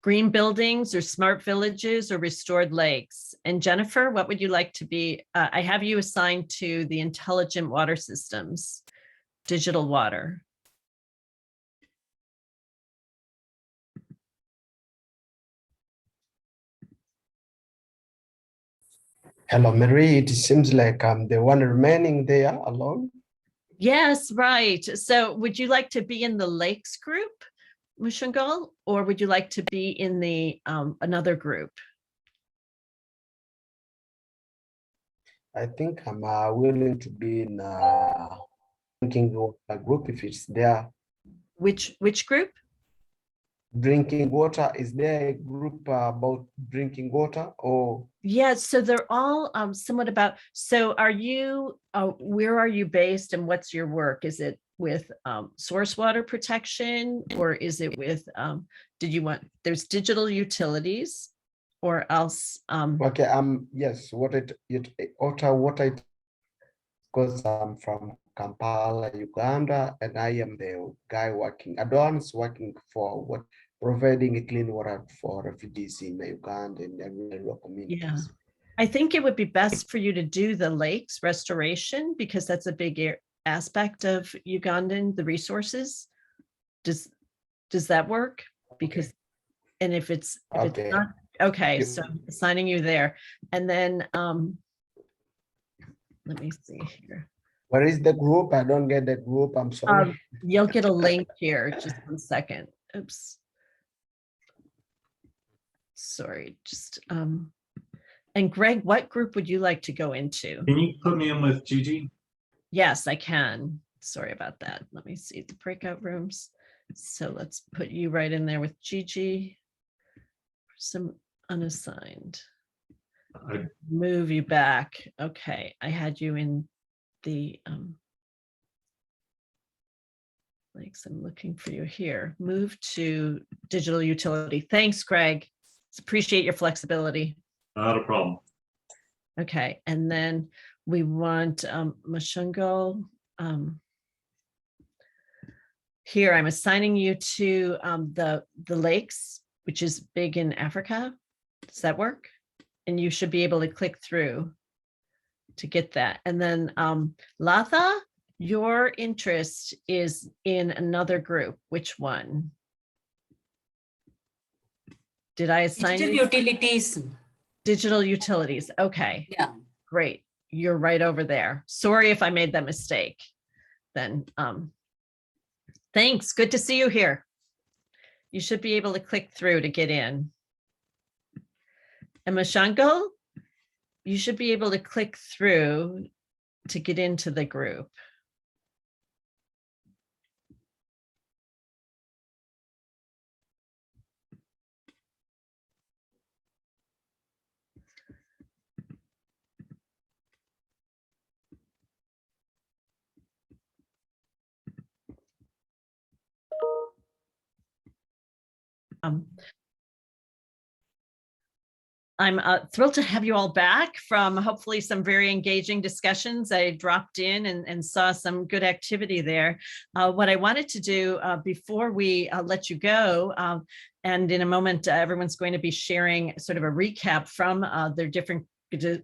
Green buildings or smart villages or restored lakes? And Jennifer, what would you like to be? I have you assigned to the intelligent water systems, digital water. Hello, Mary. It seems like I'm the one remaining there alone. Yes, right. So would you like to be in the lakes group, Mushungal, or would you like to be in the another group? I think I'm willing to be in drinking water group if it's there. Which group? Drinking water. Is there a group about drinking water or? Yeah, so they're all somewhat about, so are you, where are you based and what's your work? Is it with source water protection, or is it with, did you want, there's digital utilities or else? Okay, yes, because I'm from Kampala, Uganda, and I am the guy working, Adon's working for what, providing clean water for refugees in Uganda and rural communities. Yeah, I think it would be best for you to do the lakes restoration because that's a big aspect of Ugandan, the resources. Does that work? Because, and if it's not, okay, so I'm assigning you there. And then, let me see here. Where is the group? I don't get the group. I'm sorry. You'll get a link here. Just 1 second. Oops. Sorry, just, and Greg, what group would you like to go into? Can you put me in with Gigi? Yes, I can. Sorry about that. Let me see the breakout rooms. So let's put you right in there with Gigi. Some unassigned. Move you back. Okay, I had you in the lakes. I'm looking for you here. Move to digital utility. Thanks, Greg. Appreciate your flexibility. Not a problem. Okay, and then we want Mashungo. Here, I'm assigning you to the lakes, which is big in Africa. Does that work? And you should be able to click through to get that. And then Latha, your interest is in another group. Which one? Did I assign Digital you? utilities. Digital utilities. Okay, Yeah. great. You're right over there. Sorry if I made that mistake. Then thanks. Good to see you here. You should be able to click through to get in. And Mashanko, you should be able to click through to get into the group. I'm thrilled to have you all back from hopefully some very engaging discussions. I dropped in and saw some good activity there. What I wanted to do before we let you go, and in a moment, everyone's going to be sharing sort of a recap from their different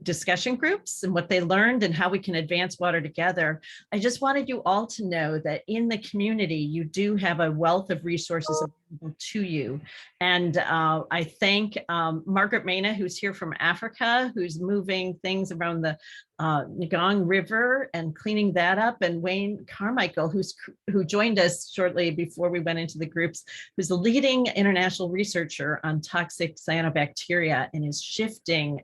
discussion groups and what they learned and how we can advance water together. I just wanted you all to know that in the community, you do have a wealth of resources available to you. And I thank Margaret Mena, who's here from Africa, who's moving things around the Ngong River and cleaning that up, and Wayne Carmichael, who joined us shortly before we went into the groups, who's a leading international researcher on toxic cyanobacteria and is shifting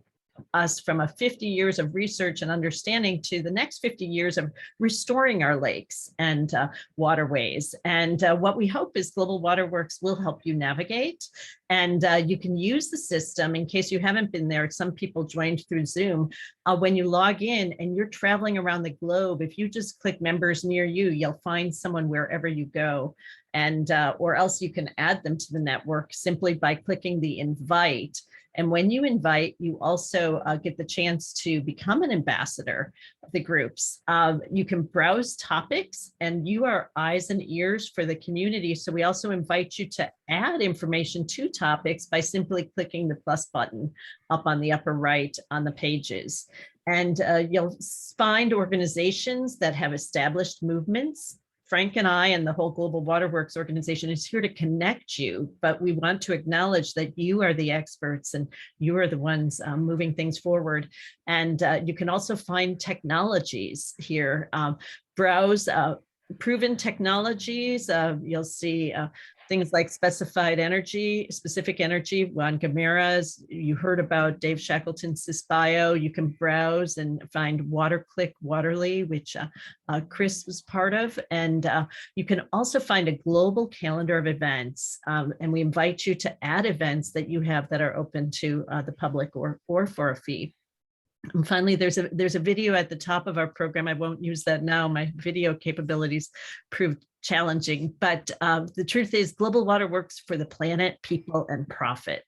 us from a 50 years of research and understanding to the next 50 years of restoring our lakes and waterways. And what we hope is Global Waterworks will help you navigate. And you can use the system in case you haven't been there. Some people joined through Zoom. When you log in and you're traveling around the globe, if you just click members near you, you'll find someone wherever you go. And or else you can add them to the network simply by clicking the invite. And when you invite, you also get the chance to become an ambassador of the groups. You can browse topics, and you are eyes and ears for the community. So we also invite you to add information to topics by simply clicking the plus button up on the upper right on the pages. And you'll find organizations that have established movements. Frank and I and the whole Global Waterworks organization is here to connect you, but we want to acknowledge that you are the experts and you are the ones moving things forward. And you can also find technologies here. Browse proven technologies. You'll see things like specific energy, Juan Gamera's. You heard about Dave Shackleton's Cisbio. You can browse and find WaterClick Waterly, which Chris was part of. And you can also find a global calendar of events. And we invite you to add events that you have that are open to the public or for a fee. And finally, there's a video at the top of our program. I won't use that now. My video capabilities proved challenging, but the truth is Global Water works for the planet, people, and profit.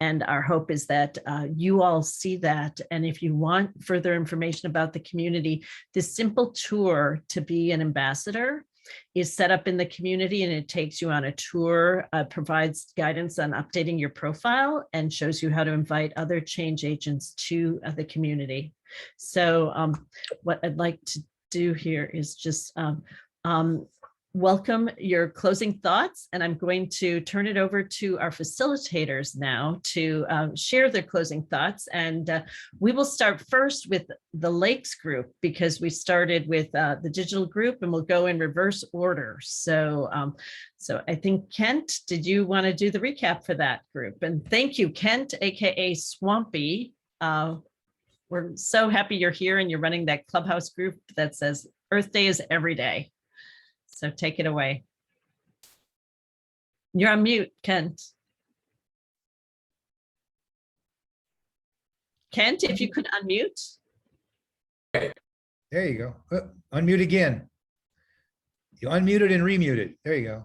And our hope is that you all see that. And if you want further information about the community, this simple tour to be an ambassador is set up in the community, and it takes you on a tour, provides guidance on updating your profile, and shows you how to invite other change agents to the community. So what I'd like to do here is just welcome your closing thoughts, and I'm going to turn it over to our facilitators now to share their closing thoughts. And we will start first with the Lakes group, because we started with the digital group, and we'll go in reverse order. So, so I think Kent, did you want to do the recap for that group? And thank you, Kent, aka Swampy. We're so happy you're here and you're running that Clubhouse group that says Earth Day is every day. So take it away. You're on mute, Kent. Kent, if you could unmute. There you go. Unmute again. You unmuted and remuted. There you go.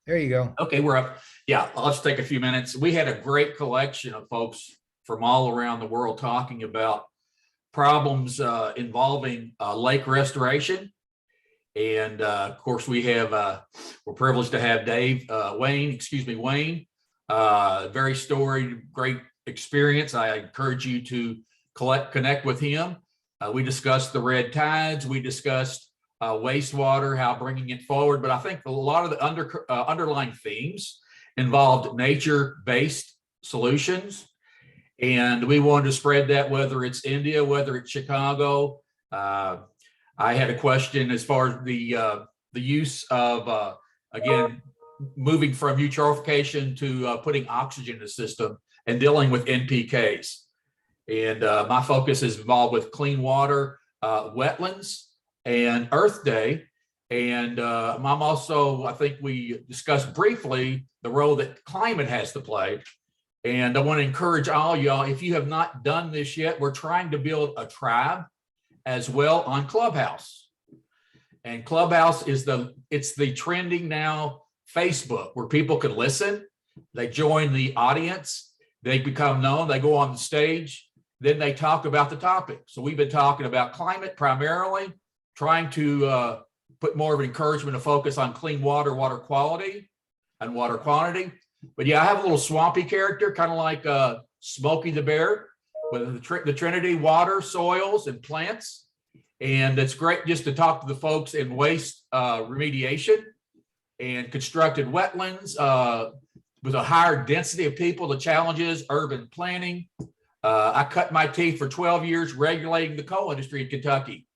There you go. Okay, we're up. Yeah, I'll just take a few minutes. We had a great collection of folks from all around the world talking about problems involving lake restoration. And of course, we have, we're privileged to have Wayne, very storied, great experience. I encourage you to connect with him. We discussed the red tides. We discussed wastewater, how bringing it forward. But I think a lot of the underlying themes involved nature-based solutions. And we wanted to spread that, whether it's India, whether it's Chicago. I had a question as far as the use of, again, moving from eutrophication to putting oxygen in the system and dealing with NPKs. And my focus is involved with clean water, wetlands, and Earth Day. And I'm also, I think we discussed briefly the role that climate has to play. And I want to encourage all y'all, if you have not done this yet, we're trying to build a tribe as well on Clubhouse. And Clubhouse is it's the trending now Facebook, where people can listen, they join the audience, they become known, they go on the stage, then they talk about the topic. So we've been talking about climate primarily, trying to put more of an encouragement to focus on clean water, water quality, and water quantity. But yeah, I have a little swampy character, kind of like Smokey the Bear, with the Trinity, water, soils, and plants. And it's great just to talk to the folks in waste remediation and constructed wetlands with a higher density of people. The challenges, urban planning. I cut my teeth for 12 years regulating the coal industry in Kentucky.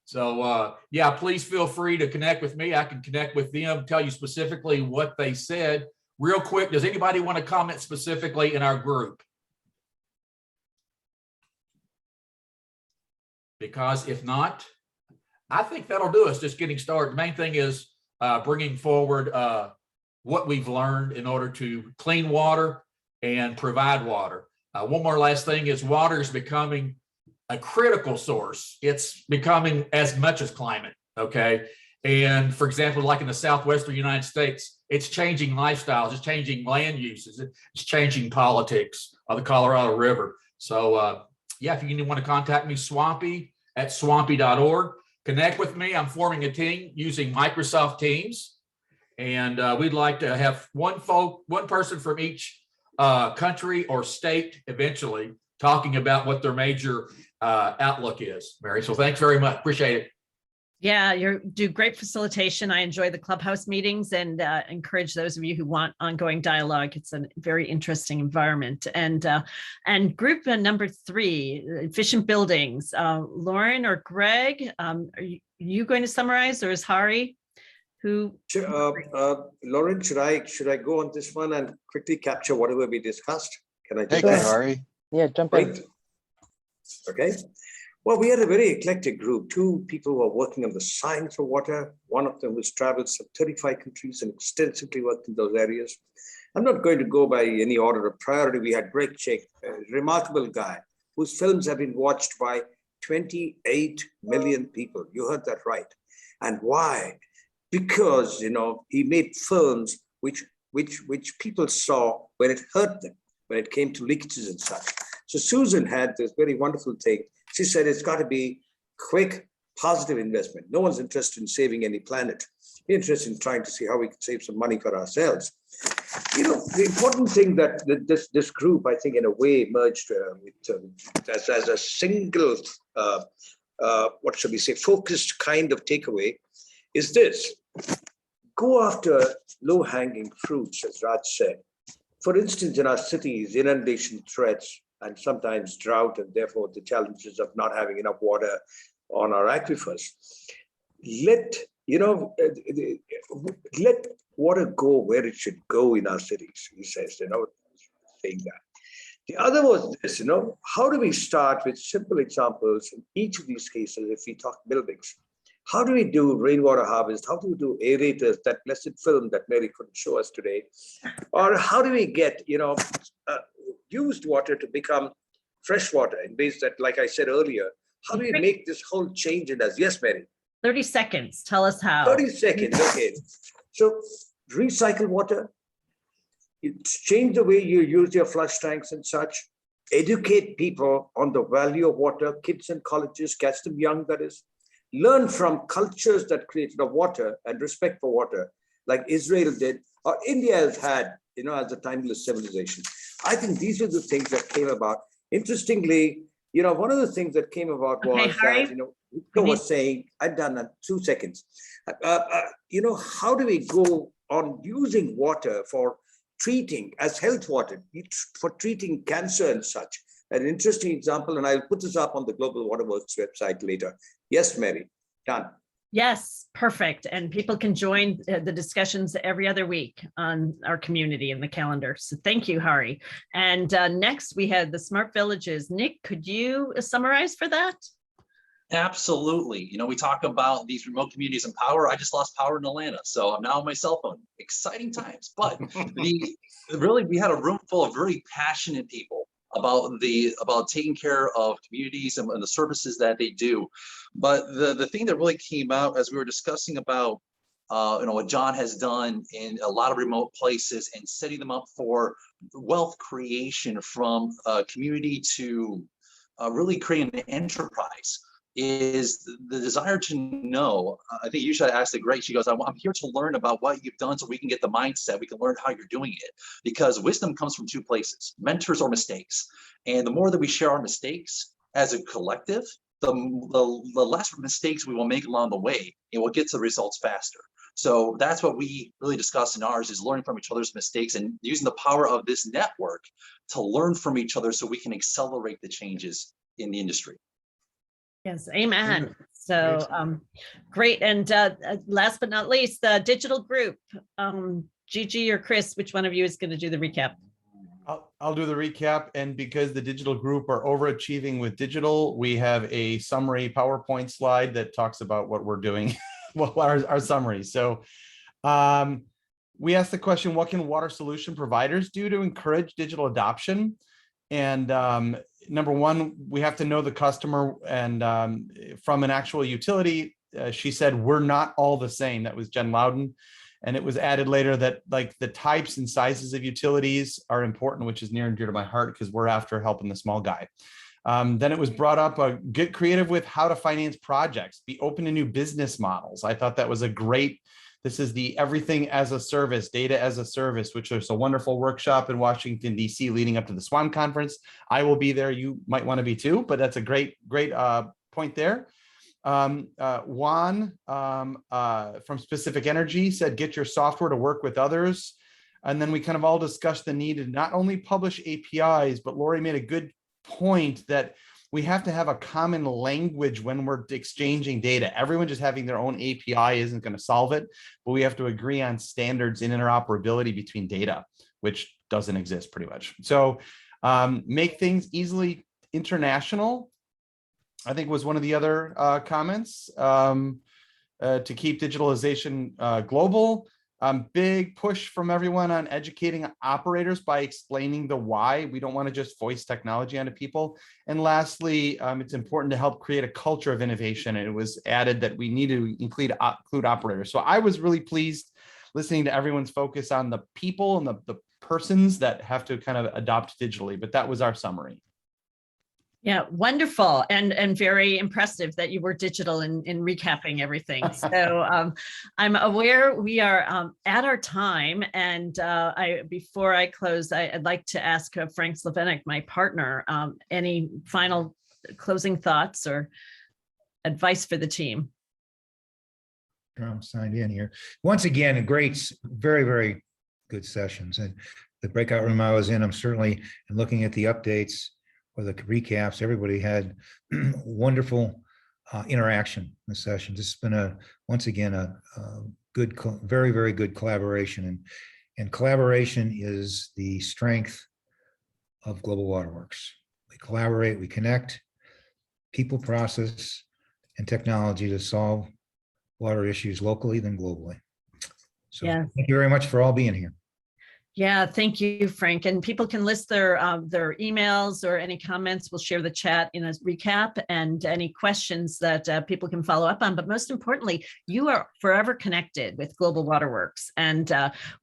So yeah, please feel free to connect with me. I can connect with them, tell you specifically what they said. Real quick, does anybody want to comment specifically in our group? Because if not, I think that'll do us, just getting started. The main thing is bringing forward what we've learned in order to clean water and provide water. One more last thing is water is becoming a critical source. It's becoming as much as climate, okay? And for example, like in the Southwestern United States, it's changing lifestyles, it's changing land uses, it's changing politics of the Colorado River. So yeah, if you want to contact me, swampy@swampy.org. Connect with me. I'm forming a team using Microsoft Teams. And we'd like to have one person from each country or state eventually talking about what their major outlook is, Mary. So thanks very much. Appreciate it. Yeah, you do great facilitation. I enjoy the Clubhouse meetings and encourage those of you who want ongoing dialogue. It's a very interesting environment. And group number 3, efficient buildings. Lauren or Greg, are you going to summarize, or is Hari? Lauren, should I go on this one and quickly capture whatever we discussed? Can I do that? Hari. Yeah, jump in. Okay. Well, we had a very eclectic group. 2 people who are working on the science of water. One of them who's traveled some 35 countries and extensively worked in those areas. I'm not going to go by any order of priority. We had Greg Chick, a remarkable guy whose films have been watched by 28 million people. You heard that right. And why? Because, you know, he made films which people saw when it hurt them, when it came to leakages and such. So Susan had this very wonderful thing. She said, it's got to be quick, positive investment. No one's interested in saving any planet. We're interested in trying to see how we can save some money for ourselves. You know, the important thing that this group, I think, in a way, emerged as a single, what should we say, focused kind of takeaway is this. Go after low-hanging fruits, as Raj said. For instance, in our cities, inundation threats, and sometimes drought, and therefore the challenges of not having enough water on our aquifers. Let water go where it should go in our cities, he says, saying that. The other was this, how do we start with simple examples in each of these cases if we talk buildings? How do we do rainwater harvest? How do we do aerators, that blessed film that Mary couldn't show us today? Or how do we get, used water to become fresh water in ways that, like I said earlier, how do we make this whole change in us? Yes, Mary. 30 seconds. Tell us how. 30 seconds. Okay. So recycle water. Change the way you use your flush tanks and such. Educate people on the value of water. Kids in colleges, catch them young, that is. Learn from cultures that created water and respect for water, like Israel did, or India has had, as a timeless civilization. I think these are the things that came about. Interestingly, you know, one of the things that came about Okay, was Hari, that, you know, Victor was saying, I've done that 2 seconds. You know, how do we go on using water for treating as health water, for treating cancer and such? An interesting example, and I'll put this up on the Global Waterworks website later. Yes, Mary, done. yes, perfect. And people can join the discussions every other week on our community in the calendar. So thank you, Hari. And next we had the Smart Villages. Nick, could you summarize for that? Absolutely. You know, we talk about these remote communities and power. I just lost power in Atlanta, so I'm now on my cell phone. Exciting times. But we had a room full of really passionate people about taking care of communities and the services that they do. But the thing that really came out as we were discussing about you know, what John has done in a lot of remote places and setting them up for wealth creation from community to really create an enterprise, is the desire to know. I think you should ask the great. She goes, I'm here to learn about what you've done so we can get the mindset. We can learn how you're doing it, because wisdom comes from two places: mentors or mistakes. And the more that we share our mistakes as a collective, the less mistakes we will make along the way, and we'll get to the results faster. So that's what we really discuss in ours, is learning from each other's mistakes and using the power of this network to learn from each other so we can accelerate the changes in the industry. Yes, amen. So great. And last but not least, the digital group. Gigi or Chris, which one of you is going to do the recap? I'll do the recap. And because the digital group are overachieving with digital, we have a summary PowerPoint slide that talks about what we're doing, well, our summary. So we asked the question, what can water solution providers do to encourage digital adoption? And number one, we have to know the customer. And from an actual utility, she said, we're not all the same. That was Jen Loudon. And it was added later that like the types and sizes of utilities are important, which is near and dear to my heart because we're after helping the small guy. Then it was brought up, get creative with how to finance projects, be open to new business models. I thought that was a great, this is the everything as a service, data as a service, which is a wonderful workshop in Washington, DC, leading up to the Swan conference. I will be there. You might want to be too, but that's a great point there. Juan from Specific Energy said, get your software to work with others. And then we kind of all discussed the need to not only publish APIs, but Lori made a good point that we have to have a common language when we're exchanging data. Everyone just having their own API isn't going to solve it, but we have to agree on standards in interoperability between data, which doesn't exist pretty much. So make things easily international, I think was one of the other comments, to keep digitalization global. Big push from everyone on educating operators by explaining the why. We don't want to just voice technology onto people. And lastly, it's important to help create a culture of innovation. And it was added that we need to include operators. So I was really pleased listening to everyone's focus on the people and the persons that have to kind of adopt digitally. But that was our summary. Yeah, wonderful and very impressive that you were digital in recapping everything. So I'm aware we are at our time, and before I close, I'd like to ask Frank Slavenik, my partner, any final closing thoughts or advice for the team? I'm signed in here. Once again, a great, very, very good sessions. And the breakout room I was in, I'm certainly looking at the updates or the recaps. Everybody had wonderful interaction in the session. This has been once again a good, very, very good collaboration. And collaboration is the strength of Global Waterworks. We collaborate, we connect people, process, and technology to solve water issues locally then globally. So yeah. Thank you very much for all being here. Yeah, thank you, Frank. And people can list their emails or any comments. We'll share the chat in a recap and any questions that people can follow up on. But most importantly, you are forever connected with Global Waterworks, and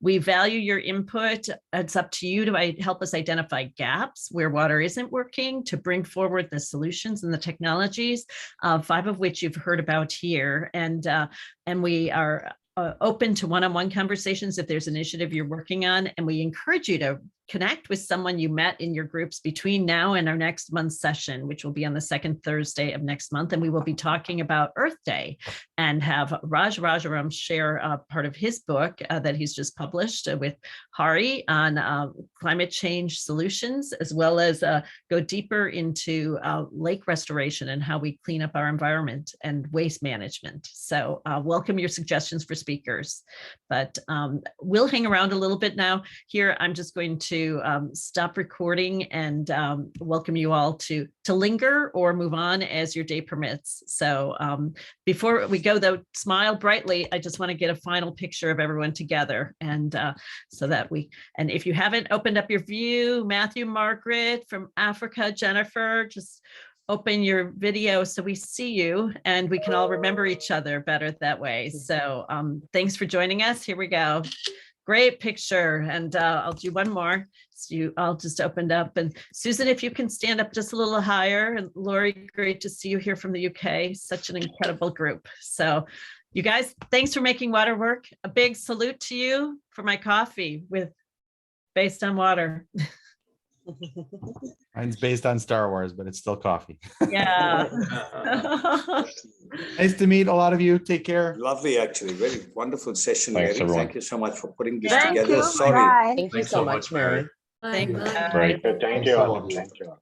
we value your input. It's up to you to help us identify gaps where water isn't working, to bring forward the solutions and the technologies, 5 of which you've heard about here. And we are open to one-on-one conversations if there's an initiative you're working on, and we encourage you to connect with someone you met in your groups between now and our next month's session, which will be on the second Thursday of next month. And we will be talking about Earth Day and have Raj Rajaram share part of his book that he's just published with Hari on climate change solutions, as well as go deeper into lake restoration and how we clean up our environment and waste management. So welcome your suggestions for speakers, but we'll hang around a little bit now. Here, I'm just going to stop recording and welcome you all to linger or move on as your day permits. So before we go though, smile brightly. I just want to get a final picture of everyone together, and so that and if you haven't opened up your view, Matthew, Margaret from Africa, Jennifer, just open your video so we see you and we can all remember each other better that way. So thanks for joining us. Here we go. Great picture. And I'll do one more. So you all just opened up. And Susan, if you can stand up just a little higher. And Lori, great to see you here from the UK. Such an incredible group. So you guys, thanks for making water work. A big salute to you for my coffee based on water. Mine's based on Star Wars, but it's still coffee. Yeah. Nice to meet a lot of you. Take care. Lovely, actually. Very wonderful session, Thanks, Mary. everyone. Thank you so much for putting this Thank together. you. Sorry. Bye. Thank you Thanks so much, Mary. Thank you. Great. Thank you. Nicely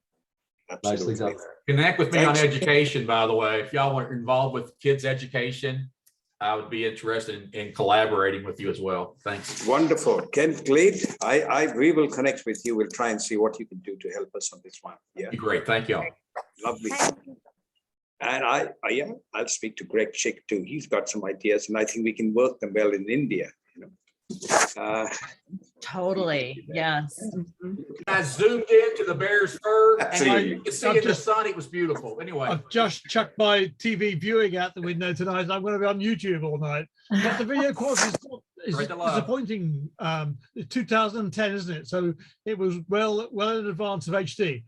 Absolutely. done. Connect with me on Thanks. education, by the way. If y'all were involved with kids' education, I would be interested in collaborating with you as well. Thanks. Wonderful. Ken Glade, we will connect with you. We'll try and see what you can do to help us on this one. Yeah, Be great. Thank y'all. lovely. And I'll speak to Greg Chick too. He's got some ideas and I think we can work them well in India. Totally. Yes. I zoomed into the bear's fur and Absolutely. you can see in the sun, it was beautiful. Anyway. I've just chucked my TV viewing out the window tonight. I'm going to be on YouTube all night. But the video quality is Right to love. disappointing. It's 2010, isn't it? So it was well in advance of HD.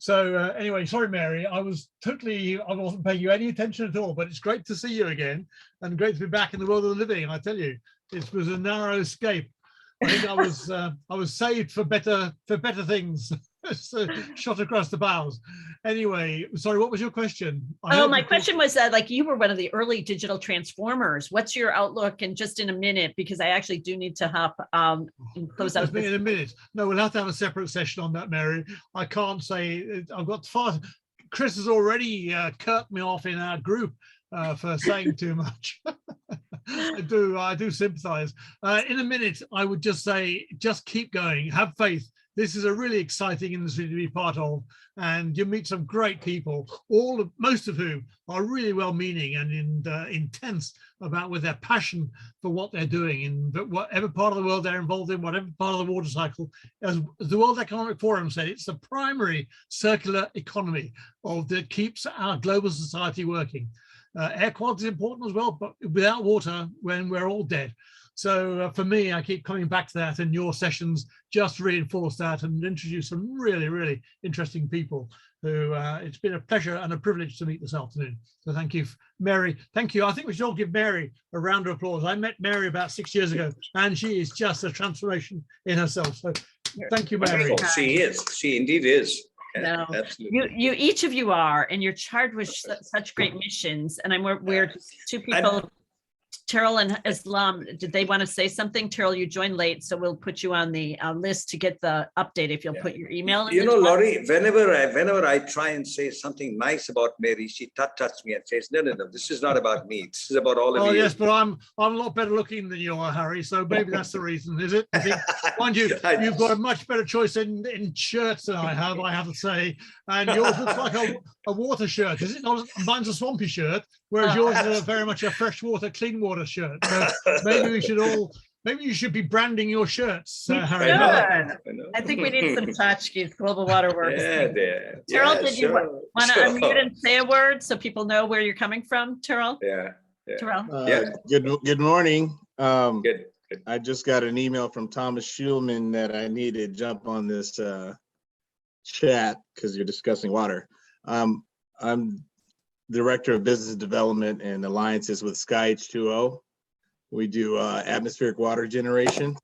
So anyway, sorry, Mary. I wasn't paying you any attention at all. But it's great to see you again, and great to be back in the world of the living. And I tell you, it was a narrow escape. I think I was saved for better things. So, shot across the bows. Anyway, sorry, what was your question? My question was like you were one of the early digital transformers. What's your outlook? And just in a minute, because I actually do need to hop and close out. In a minute. No, we'll have to have a separate session on that, Mary. I can't say I've got far. Chris has already cut me off in our group for saying too much. I do sympathize. In a minute, I would just say, just keep going, have faith. This is a really exciting industry to be part of, and you'll meet some great people, most of whom are really well-meaning and intense with their passion for what they're doing in whatever part of the world they're involved in, whatever part of the water cycle. As the World Economic Forum said, it's the primary circular economy that keeps our global society working. Air quality is important as well, but without water, when we're all dead. So for me, I keep coming back to that, and your sessions just reinforce that and introduce some really, really interesting people who it's been a pleasure and a privilege to meet this afternoon. So thank you, Mary. Thank you. I think we should all give Mary a round of applause. I met Mary about 6 years ago, and she is just a transformation in herself. So thank you, Mary. She is. She indeed is. No, absolutely. you each of you are, and you're charged with such great missions. And we're just two people. Terrell and Islam, did they want to say something? Terrell, you joined late, so we'll put you on the list to get the update if you'll put your email in. You know, Laurie, whenever I try and say something nice about Mary, she touches me and says, no, this is not about me. This is about all of you. Oh, yes, but I'm a lot better looking than you are, Harry, so maybe that's the reason, is it? I think, mind you, you've got a much better choice in shirts than I have to say, and yours looks like a water shirt, is it not? Mine's a swampy shirt, whereas yours is very much a freshwater, clean water shirt. So maybe you should be branding your shirts, Harry. I think we need some tchotchkes, Global Water Works. Terrell, did you want to unmute and say a word so people know where you're coming from, Terrell? Terrell. Good morning. Good. I just got an email from Thomas Schulman that I need to jump on this chat because you're discussing water. I'm Director of Business Development and Alliances with Sky H2O. We do atmospheric water generation.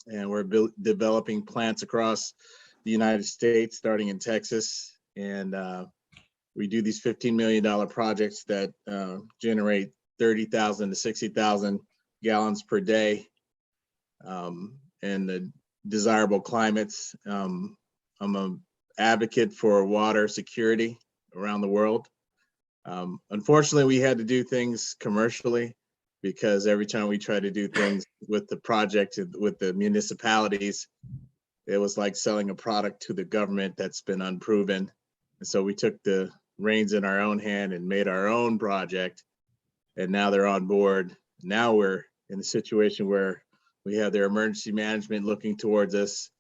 and we're developing plants across the United States, starting in Texas. And we do these $15 million projects that generate 30,000 to 60,000 gallons per day, and the desirable climates. I'm an advocate for water security around the world. Unfortunately, we had to do things commercially, because every time we try to do things with the project, with the municipalities, it was like selling a product to the government that's been unproven. And so we took the reins in our own hand and made our own project. And now they're on board. Now we're in a situation where we have their emergency management looking towards us.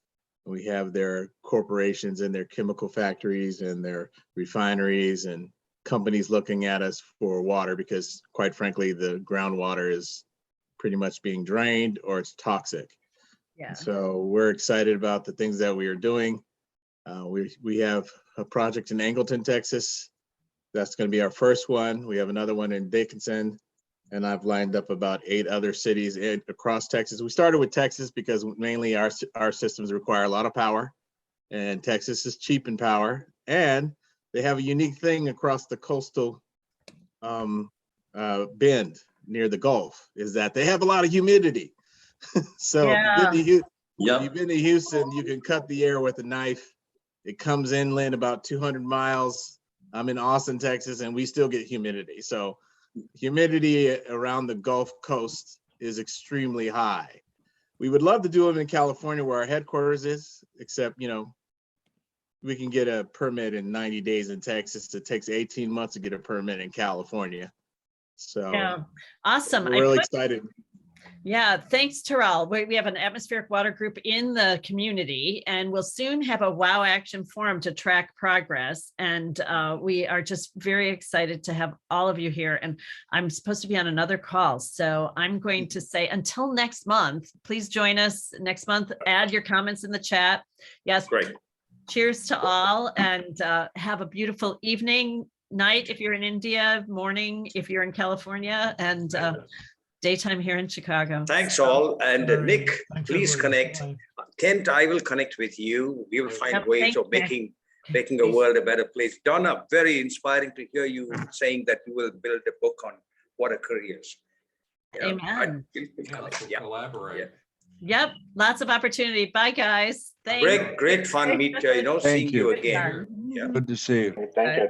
We have their corporations and their chemical factories and their refineries and companies looking at us for water, because quite frankly, the groundwater is pretty much being drained or it's toxic. Yeah. So we're excited about the things that we are doing. We have a project in Angleton, Texas. That's going to be our first one. We have another one in Dickinson, and I've lined up about 8 other cities across Texas. We started with Texas because mainly our systems require a lot of power, and Texas is cheap in power, and they have a unique thing across the coastal bend near the Gulf, is that they have a lot of humidity. So Yeah. if you've been to Houston, you can cut the air with a knife. It comes inland about 200 miles. I'm in Austin, Texas, and we still get humidity. So humidity around the Gulf Coast is extremely high. We would love to do them in California, where our headquarters is, except, we can get a permit in 90 days in Texas. It takes 18 months to get a permit in California. So Yeah, awesome. we're really excited. Yeah, thanks, Terrell. We have an atmospheric water group in the community, and we'll soon have a WOW Action Forum to track progress. And we are just very excited to have all of you here. And I'm supposed to be on another call, so I'm going to say until next month, please join us next month. Add your comments in the chat. Yes, Great. Cheers to all, and have a beautiful evening, night if you're in India, morning if you're in California, and daytime here in Chicago. Thanks all. And Nick, Thanks, please everybody. connect. Bye. Kent, I will connect with you. We will find Yep, ways thank of you. making the world a better place. Donna, very inspiring to hear you saying that you will build a book on water careers. Amen. Yeah. Collaborate. Yep, lots of opportunity. Bye, guys. Thanks. Great fun seeing you you. again. Yeah. Good to see you. Thank you.